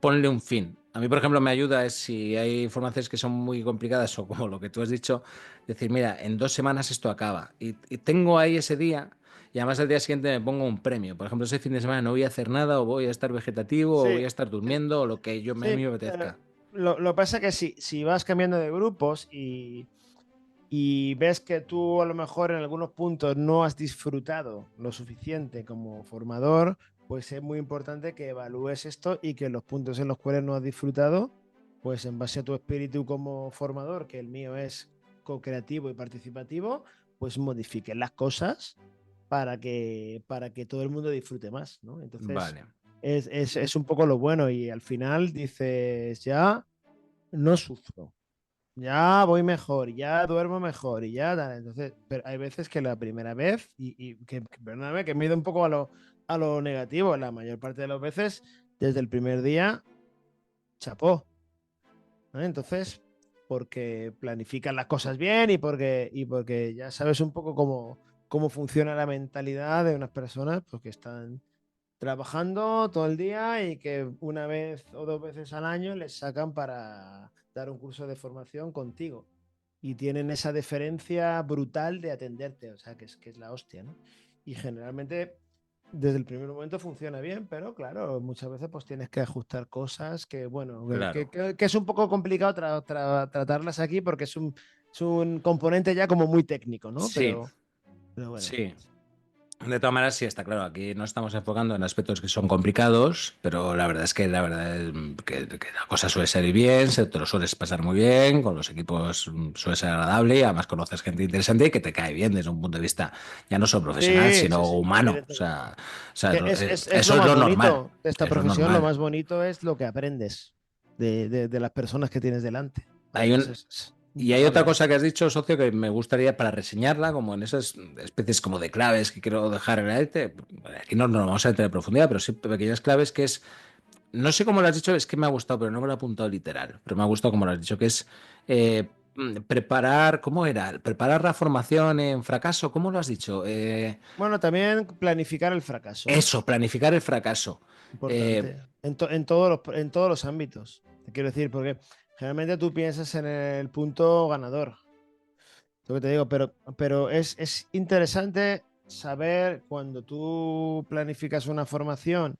ponle un fin. A mí, por ejemplo, me ayuda es si hay informaciones que son muy complicadas o como lo que tú has dicho, decir, mira, en 2 semanas esto acaba. Y tengo ahí ese día y además al día siguiente me pongo un premio. Por ejemplo, ese fin de semana no voy a hacer nada o voy a estar vegetativo o voy Sí, a estar durmiendo o lo que a mí sí. me apetezca. Lo pasa que si vas cambiando de grupos y ves que tú a lo mejor en algunos puntos no has disfrutado lo suficiente como formador, pues es muy importante que evalúes esto y que los puntos en los cuales no has disfrutado, pues en base a tu espíritu como formador, que el mío es co-creativo y participativo, pues modifiques las cosas para que todo el mundo disfrute más, ¿no? Entonces, Vale. es un poco lo bueno y al final dices, ya no sufro, ya voy mejor, ya duermo mejor y ya tal. Entonces, pero hay veces que la primera vez, perdóname, que me he ido un poco a lo negativo, la mayor parte de las veces, desde el primer día, chapó, ¿no? Entonces, porque planificas las cosas bien y porque ya sabes un poco cómo funciona la mentalidad de unas personas pues, que están trabajando todo el día y que una vez o dos veces al año les sacan para dar un curso de formación contigo. Y tienen esa deferencia brutal de atenderte, o sea, que es la hostia, ¿no? Y generalmente desde el primer momento funciona bien, pero claro, muchas veces pues tienes que ajustar cosas que, bueno, Claro. que es un poco complicado tratarlas aquí porque es un componente ya como muy técnico, ¿no? Sí, Pero bueno. sí. De todas maneras, sí, está claro. Aquí nos estamos enfocando en aspectos que son complicados, pero la verdad es que la cosa suele salir bien, te lo sueles pasar muy bien, con los equipos suele ser agradable y además conoces gente interesante y que te cae bien desde un punto de vista ya no solo profesional, Sí, sí, sino sí, humano. evidentemente. O sea, Que es lo eso es más lo normal. bonito de esta Es lo profesión, lo normal. más bonito es lo que aprendes de las personas que tienes delante. Hay ¿Vale? un, Es Y hay otra impagable. cosa que has dicho, socio, que me gustaría para reseñarla, como en esas especies como de claves que quiero dejar en el aire. Aquí no nos vamos a entrar en profundidad, pero sí pequeñas claves que es, no sé cómo lo has dicho, es que me ha gustado, pero no me lo he apuntado literal, pero me ha gustado como lo has dicho, que es preparar, ¿cómo era? Preparar la formación en fracaso, ¿cómo lo has dicho? Bueno, también planificar el fracaso, Eso, planificar el fracaso. Eh, importante, en todos los ámbitos. Te quiero decir, porque generalmente tú piensas en el punto ganador, Lo que te digo, pero es interesante saber cuando tú planificas una formación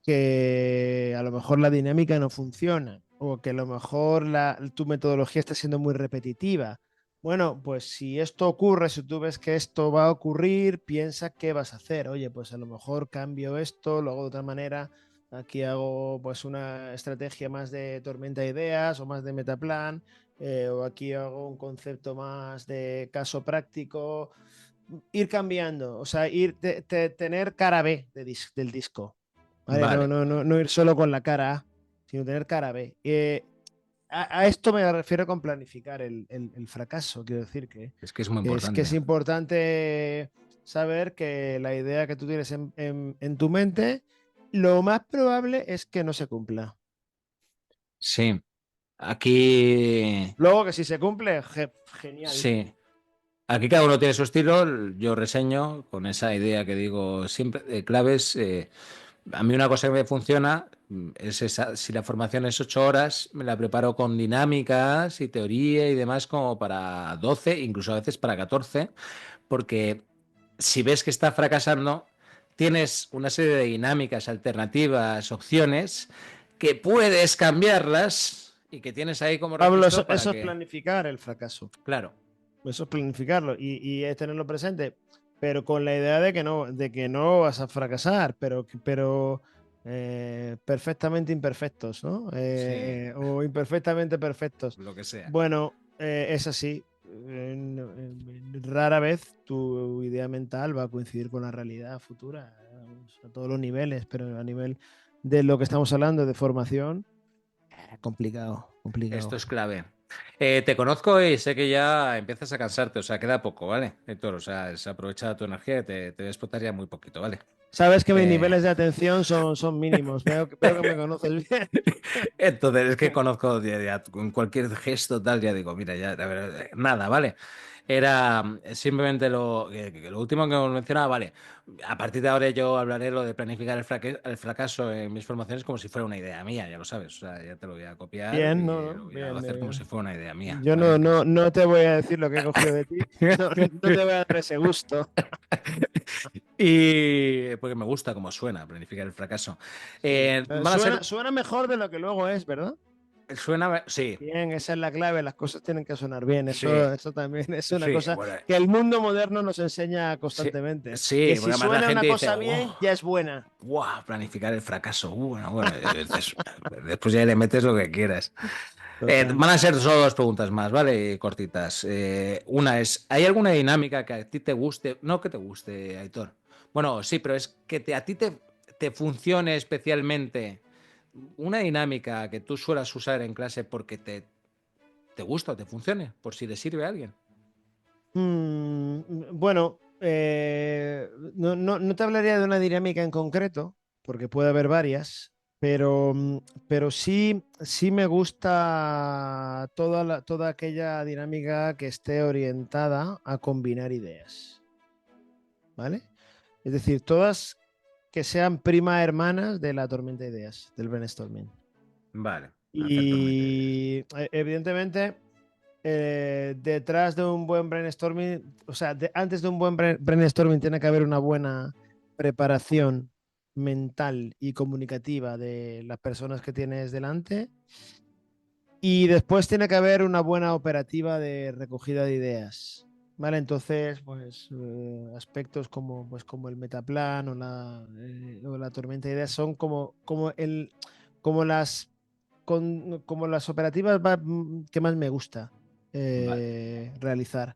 que a lo mejor la dinámica no funciona o que a lo mejor tu metodología está siendo muy repetitiva. Bueno, pues si esto ocurre, si tú ves que esto va a ocurrir, piensa qué vas a hacer. Oye, pues a lo mejor cambio esto, lo hago de otra manera. Aquí hago pues una estrategia más de tormenta de ideas o más de metaplan, o aquí hago un concepto más de caso práctico. Ir cambiando, o sea, tener cara B del disco. ¿Vale? No, Vale, no, no, no ir solo con la cara A, sino tener cara B. A esto me refiero con planificar el fracaso. Quiero decir es que es muy que es importante. importante saber que la idea que tú tienes en tu mente, lo más probable es que no se cumpla. Sí, aquí Luego que si se cumple, genial. sí. Aquí cada uno tiene su estilo, yo reseño con esa idea que digo siempre de claves. A mí una cosa que me funciona es esa, si la formación es 8 horas, me la preparo con dinámicas y teoría y demás como para 12, incluso a veces para 14, porque si ves que está fracasando, tienes una serie de dinámicas, alternativas, opciones que puedes cambiarlas y que tienes ahí como Pablo, registro para eso es que, planificar el fracaso. claro, Eso es planificarlo y es tenerlo presente, pero con la idea de que no vas a fracasar, pero perfectamente imperfectos, ¿no? sí, O imperfectamente perfectos. lo que sea. Bueno, es así. Rara vez tu idea mental va a coincidir con la realidad futura, a todos los niveles, pero a nivel de lo que estamos hablando de formación, complicado, Esto complicado. es clave. Te conozco y sé que ya empiezas a cansarte, o sea, queda poco, ¿vale? Héctor, o sea, aprovecha tu energía y te voy a explotar ya muy poquito, ¿vale? Sabes que mis Eh, niveles de atención son mínimos. Veo que me conoces bien. Entonces, es que conozco con cualquier gesto tal, ya digo, mira, ya, a ver, nada, ¿vale? Era simplemente lo último que mencionaba, vale. A partir de ahora yo hablaré lo de planificar el fracaso en mis formaciones como si fuera una idea mía, ya lo sabes. O sea, ya te lo voy a copiar Bien, no, y no, lo voy a bien, hacer como si bien. fuera una idea mía, Yo ¿vale? no te voy a decir lo que he cogido de ti. No, no te voy a dar ese gusto. Y porque me gusta cómo suena planificar el fracaso. Sí. Van a ser, Suena mejor de lo que luego es, ¿verdad? suena, sí, Bien, esa es la clave. Las cosas tienen que sonar bien. sí, Eso también es una sí, cosa bueno, que el mundo moderno nos enseña sí, constantemente. Que sí, porque si además la suena una gente dice, cosa oh, bien, ya es buena. wow, planificar el fracaso. Bueno, bueno, después ya le metes lo que quieras. Total. Van a ser solo dos preguntas más, ¿vale? Cortitas. Una es, ¿hay alguna dinámica que a ti te guste? No que te guste, Aitor. Bueno, sí, pero es que a ti te funcione especialmente una dinámica que tú suelas usar en clase porque te gusta o te funcione, por si le sirve a alguien. Bueno, no te hablaría de una dinámica en concreto, porque puede haber varias, pero sí me gusta toda aquella dinámica que esté orientada a combinar ideas, ¿vale? Es decir, todas que sean prima hermanas de la tormenta de ideas, del brainstorming. Vale, acepto muy bien. Y evidentemente detrás de un buen brainstorming, o sea, antes de un buen brainstorming tiene que haber una buena preparación mental y comunicativa de las personas que tienes delante. Y después tiene que haber una buena operativa de recogida de ideas. ¿Vale? Entonces, pues aspectos como, pues, como el metaplan o la tormenta de ideas son como como las operativas que más me gusta Vale, realizar.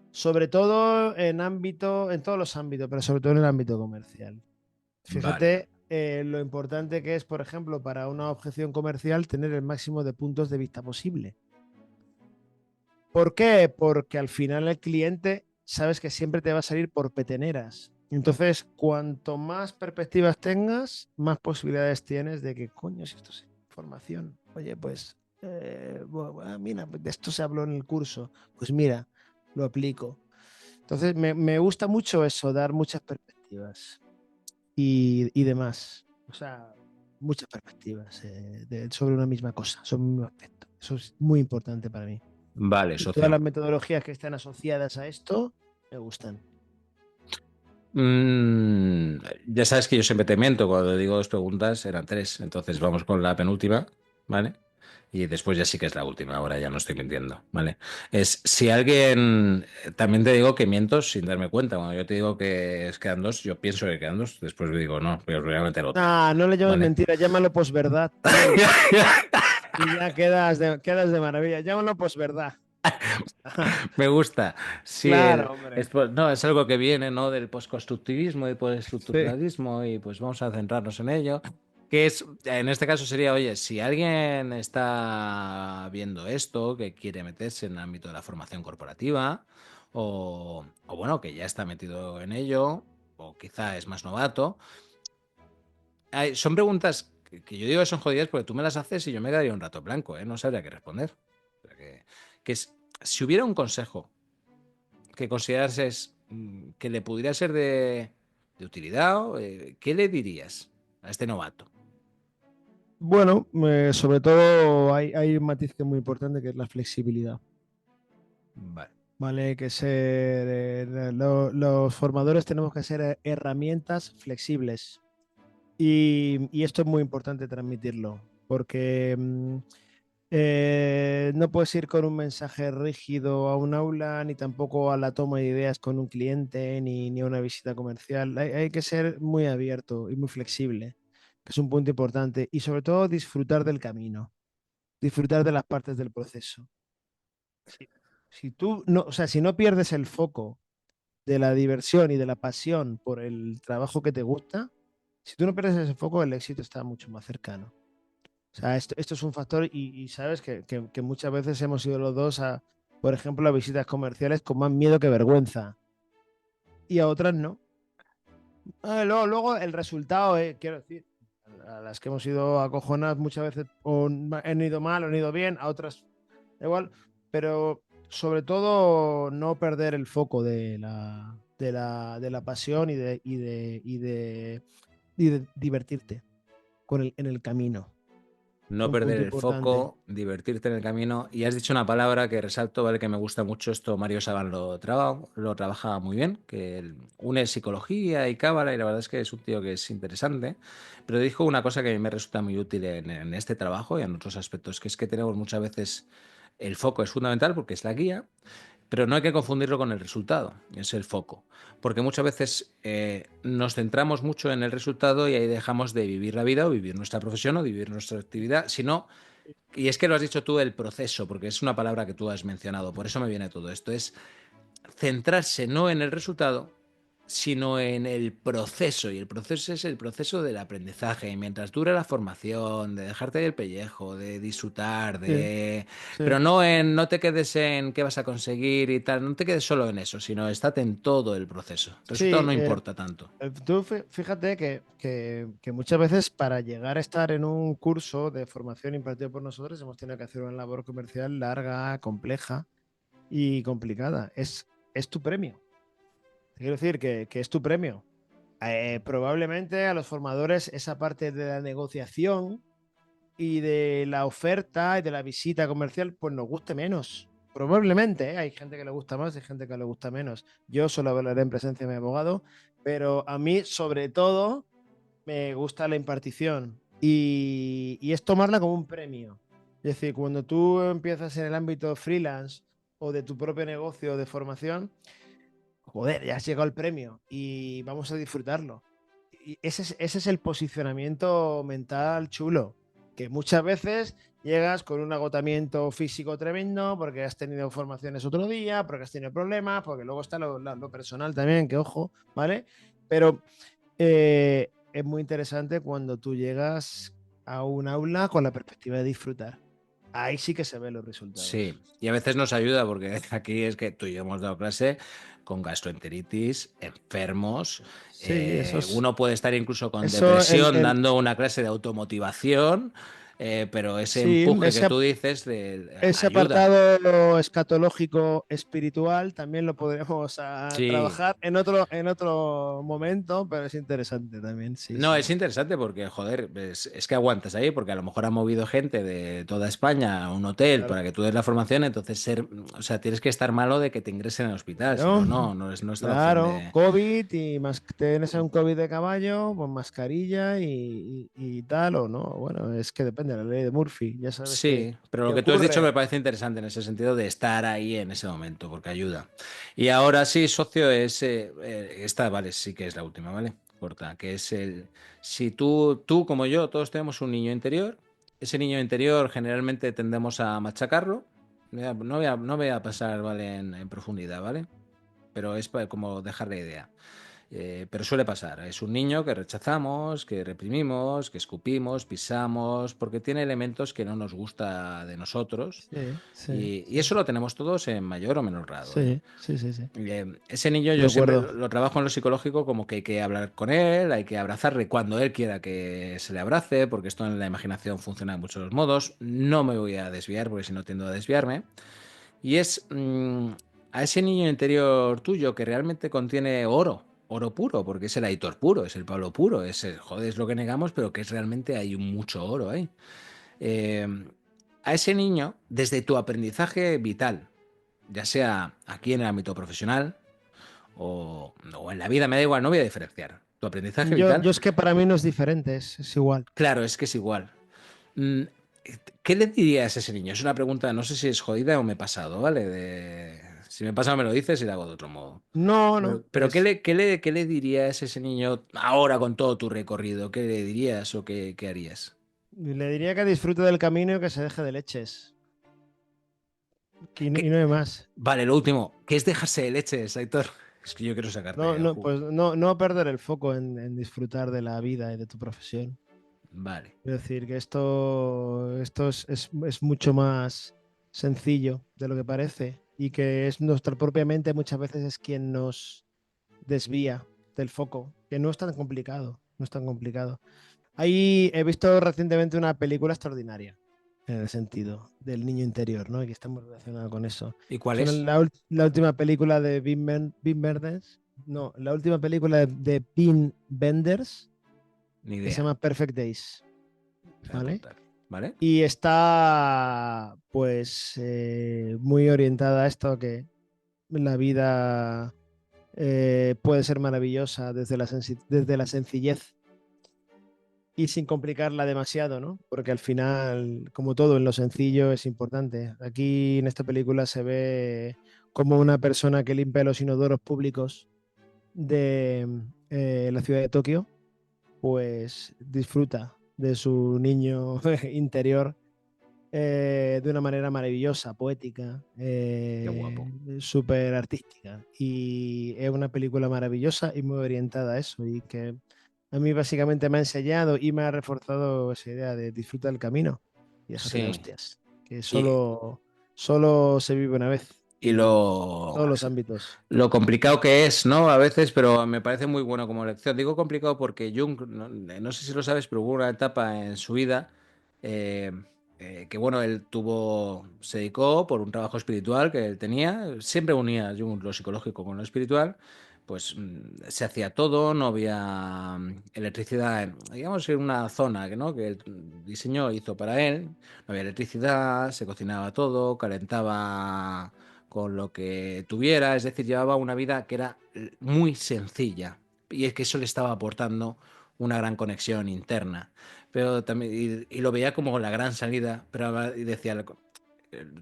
Sobre todo en todos los ámbitos, pero sobre todo en el ámbito comercial. vale, Fíjate lo importante que es, por ejemplo, para una objeción comercial tener el máximo de puntos de vista posible. ¿Por qué? Porque al final el cliente sabes que siempre te va a salir por peteneras. Entonces, cuanto más perspectivas tengas, más posibilidades tienes de que, coño, si esto es información. Oye, pues, mira, de esto se habló en el curso. Pues mira, lo aplico. Entonces, me gusta mucho eso, dar muchas perspectivas y demás. O sea, muchas perspectivas sobre una misma cosa, sobre un mismo aspecto. Eso es muy importante para mí. Vale, Y todas socio. las metodologías que están asociadas a esto me gustan. Mm, ya sabes que yo siempre te miento, cuando digo dos preguntas eran tres, entonces vamos con la penúltima, ¿vale? Y después ya sí que es la última, ahora ya no estoy mintiendo, ¿vale? Es si alguien, también te digo que miento sin darme cuenta, cuando yo te digo que quedan dos, yo pienso que quedan dos, después digo no, pero realmente el otro, Ah, no le llames ¿vale? mentira, llámalo posverdad. Y ya quedas de maravilla. Llámalo posverdad. Me gusta. Sí, Claro, hombre. no, es algo que viene, ¿no? Del postconstructivismo y Sí. postestructuralismo y pues vamos a centrarnos en ello. Que es, en este caso sería, oye, si alguien está viendo esto, que quiere meterse en el ámbito de la formación corporativa, o bueno, que ya está metido en ello, o quizá es más novato, son preguntas que yo digo que son jodidas porque tú me las haces y yo me quedaría un rato en blanco, ¿eh? No sabría qué responder. O sea que es, si hubiera un consejo que considerases que le pudiera ser de utilidad, ¿qué le dirías a este novato? Bueno, sobre todo hay un matiz que es muy importante que es la flexibilidad. Vale. ¿Vale? Que ser, los formadores tenemos que ser herramientas flexibles. Y esto es muy importante transmitirlo, porque no puedes ir con un mensaje rígido a un aula, ni tampoco a la toma de ideas con un cliente, ni a una visita comercial. Hay que ser muy abierto y muy flexible, que es un punto importante. Y sobre todo disfrutar del camino, disfrutar de las partes del proceso. Si, si tú no, o sea, si no pierdes el foco de la diversión y de la pasión por el trabajo que te gusta, si tú no pierdes ese foco, el éxito está mucho más cercano. O sea, esto es un factor y sabes que muchas veces hemos ido los dos a, por ejemplo, a visitas comerciales con más miedo que vergüenza y a otras no. Luego el resultado, quiero decir, a las que hemos ido acojonadas muchas veces o han ido mal o han ido bien, a otras igual, pero sobre todo no perder el foco de la pasión y de divertirte en el camino. No Un perder punto el importante. foco, divertirte en el camino. Y has dicho una palabra que resalto, ¿vale? Que me gusta mucho. Esto Mario Saban lo trabaja muy bien, que él une psicología y cábala, y la verdad es que es un tío que es interesante. Pero dijo una cosa que a mí me resulta muy útil en este trabajo y en otros aspectos, que es que tenemos muchas veces el foco es fundamental porque es la guía, pero no hay que confundirlo con el resultado, es el foco. Porque muchas veces nos centramos mucho en el resultado y ahí dejamos de vivir la vida o vivir nuestra profesión o vivir nuestra actividad. Sino, y es que lo has dicho tú, el proceso, porque es una palabra que tú has mencionado, por eso me viene todo esto, es centrarse no en el resultado, sino en el proceso. Y el proceso es el proceso del aprendizaje. Y mientras dure la formación, de dejarte el pellejo, de disfrutar, Sí, de... sí. Pero no en, no te quedes en qué vas a conseguir y tal, no te quedes solo en eso, sino estate en todo el proceso. El resultado Sí, no importa tanto. tú fíjate que muchas veces para llegar a estar en un curso de formación impartido por nosotros hemos tenido que hacer una labor comercial larga, compleja y complicada. Es tu premio. Te quiero decir que es tu premio. Probablemente a los formadores esa parte de la negociación y de la oferta y de la visita comercial pues nos guste menos. Probablemente, ¿eh? Hay gente que le gusta más y gente que le gusta menos. Yo solo hablaré en presencia de mi abogado, pero a mí sobre todo me gusta la impartición y es tomarla como un premio. Es decir, cuando tú empiezas en el ámbito freelance o de tu propio negocio de formación, joder, ya has llegado el premio y vamos a disfrutarlo. Y ese es el posicionamiento mental chulo, que muchas veces llegas con un agotamiento físico tremendo porque has tenido formaciones otro día, porque has tenido problemas, porque luego está lo personal también, que ojo, ¿vale? Pero es muy interesante cuando tú llegas a un aula con la perspectiva de disfrutar. Ahí sí que se ven los Sí, resultados. y a veces nos ayuda porque aquí es que tú y yo hemos dado clase con gastroenteritis, enfermos. Sí, Uno puede estar incluso con eso depresión dando una clase de automotivación. pero ese Sí, empuje que tú dices ese ayuda. apartado escatológico espiritual también lo podremos Sí. trabajar en otro momento, pero es interesante también, sí, No, sí. es interesante porque, joder, es que aguantas ahí, porque a lo mejor ha movido gente de toda España a un hotel Claro, para que tú des la formación, entonces o sea, tienes que estar malo de que te ingresen en el hospital, si no, claro, no está la opción claro. de... COVID y más tienes un COVID de caballo, pues mascarilla y tal, o no. Bueno, es que depende de la ley de Murphy, ya sabes Sí, pero lo que que tú has dicho ocurre. me parece interesante en ese sentido de estar ahí en ese momento, porque ayuda. Y ahora sí, socio, esta, vale, sí que es la última, ¿vale? Corta, que es si tú como yo, todos tenemos un niño interior, ese niño interior generalmente tendemos a machacarlo, no voy a pasar, ¿vale? En profundidad, ¿vale? Pero es para como dejar la idea. Pero suele pasar. Es un niño que rechazamos, que reprimimos, que escupimos, pisamos, porque tiene elementos que no nos gusta de nosotros. Sí, sí, Y sí. eso lo tenemos todos en mayor o menor grado, ¿eh? Sí, sí, sí, sí. Ese niño De yo siempre acuerdo. lo trabajo en lo psicológico como que hay que hablar con él, hay que abrazarle cuando él quiera que se le abrace, porque esto en la imaginación funciona de muchos modos. No me voy a desviar porque si no tiendo a desviarme. Y es a ese niño interior tuyo que realmente contiene oro, oro puro, porque es el Aitor puro, es el Pablo puro, joder, es lo que negamos, pero que es realmente hay mucho oro ahí. Eh, a ese niño, desde tu aprendizaje vital, ya sea aquí en el ámbito profesional o en la vida, me da igual, no voy a diferenciar. Tu aprendizaje vital, Yo es que para mí no es diferente, es igual. claro, es que es igual. Mm, ¿Qué le dirías a ese niño? Es una pregunta, no sé si es jodida o me he pasado, ¿vale? Si me pasa me lo dices y lo hago de otro modo. No, no, Pero qué le dirías a ese niño ahora con todo tu recorrido? ¿Qué le dirías o qué harías? le diría que disfrute del camino y que se deje de leches. Y no hay más. Vale, lo último, ¿qué es dejarse de leches, Aitor? Es que yo quiero sacarte No, el no, jugo. pues no perder el foco en disfrutar de la vida y de tu profesión. Vale. Es decir, que esto es mucho más sencillo de lo que parece y que es nuestra propia mente muchas veces es quien nos desvía del foco, que no es tan complicado, no es tan complicado. Ahí he visto recientemente una película extraordinaria en el sentido del niño interior, ¿no? Y que está muy relacionado con eso. ¿Y cuál Es es? la última película de Wim Wenders, no, la última película de Wim Wenders Ni que se idea. llama Perfect Days, Voy a ¿vale? apuntar. ¿Vale? Y está pues muy orientada a esto que la vida puede ser maravillosa desde la sencillez y sin complicarla demasiado, ¿no? Porque al final, como todo en lo sencillo, es importante. Aquí en esta película se ve como una persona que limpia los inodoros públicos de la ciudad de Tokio, pues disfruta de su niño interior de una manera maravillosa, poética, Qué guapo. súper artística. Y es una película maravillosa y muy orientada a eso. Y que a mí básicamente me ha enseñado y me ha reforzado esa idea de disfrutar el camino y déjate de Sí. hostias. Que Y, solo se vive una vez y y todos los ámbitos. lo complicado que es, ¿no? A veces, pero me parece muy bueno como lección. Digo complicado porque Jung, no sé si lo sabes, pero hubo una etapa en su vida eh, que, bueno, se dedicó por un trabajo espiritual que él tenía, siempre unía Jung lo psicológico con lo espiritual, pues se hacía todo, no había electricidad, digamos, en una zona ¿no? que él diseñó, hizo para él, no había electricidad, se cocinaba todo, calentaba con lo que tuviera, es decir, llevaba una vida que era muy sencilla y es que eso le estaba aportando una gran conexión interna. Pero también, y lo veía como la gran salida, pero y decía,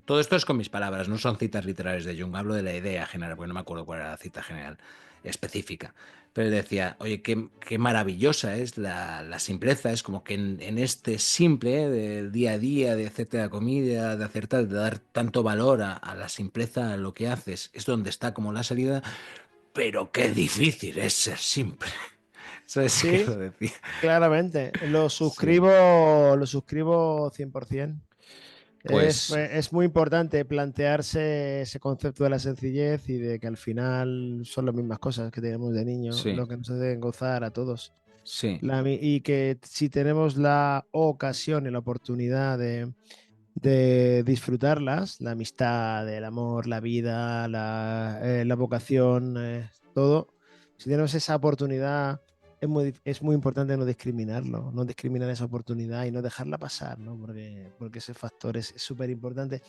todo esto es con mis palabras, no son citas literarias de Jung, hablo de la idea general, porque no me acuerdo cuál era la cita general específica. Pero él decía, oye, qué maravillosa es la simpleza, es como que en este simple, del día a día, de hacerte la comida, de hacer tal, de dar tanto valor a la simpleza, a lo que haces, es donde está como la salida, pero qué difícil es ser simple. ¿Sabes qué Sí, lo decía? claramente. Sí. Lo suscribo 100%. Pues Es muy importante plantearse ese concepto de la sencillez y de que al final son las mismas cosas que tenemos de niño, sí, lo que nos hace gozar a todos. Sí, Y que si tenemos la ocasión y la oportunidad de disfrutarlas, la amistad, el amor, la vida, la vocación, todo, si tenemos esa oportunidad, es muy importante no discriminarlo, no discriminar esa oportunidad y no dejarla pasar, ¿no? Porque ese factor es súper importante.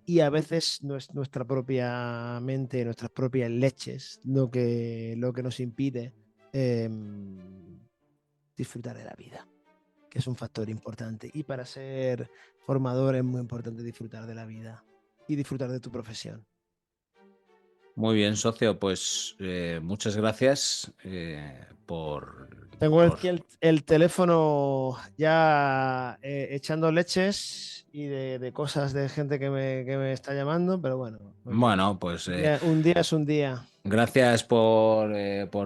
Y a veces no es nuestra propia mente, nuestras propias leches, lo que nos impide disfrutar de la vida, que es un factor importante. Y para ser formador es muy importante disfrutar de la vida y disfrutar de tu profesión. muy bien, socio. Pues muchas gracias Tengo por... aquí el teléfono ya echando leches y de cosas de gente que me está llamando, pero bueno, oye, Bueno, pues un día es un día. gracias por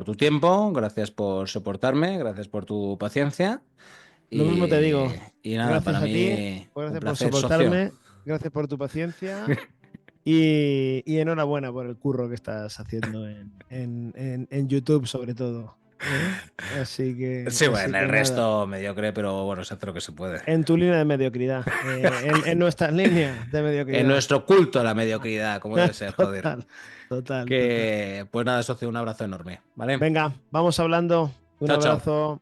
tu tiempo, gracias por soportarme, gracias por tu paciencia Lo mismo te y, digo. y nada, para Gracias a ti, mí un gracias por placer, socio. soportarme, gracias por tu paciencia y enhorabuena por el curro que estás haciendo en YouTube sobre todo. ¿Eh? Así que, Sí, así bueno, el que nada, resto mediocre, pero bueno, se hace lo que se puede. en tu línea de mediocridad, en nuestras líneas de En mediocridad. nuestro culto a la mediocridad, como debe ser, joder. Total, total, total. Que, pues nada, socio, un abrazo enorme, ¿vale? Venga, vamos hablando. Un Chao, chao. abrazo.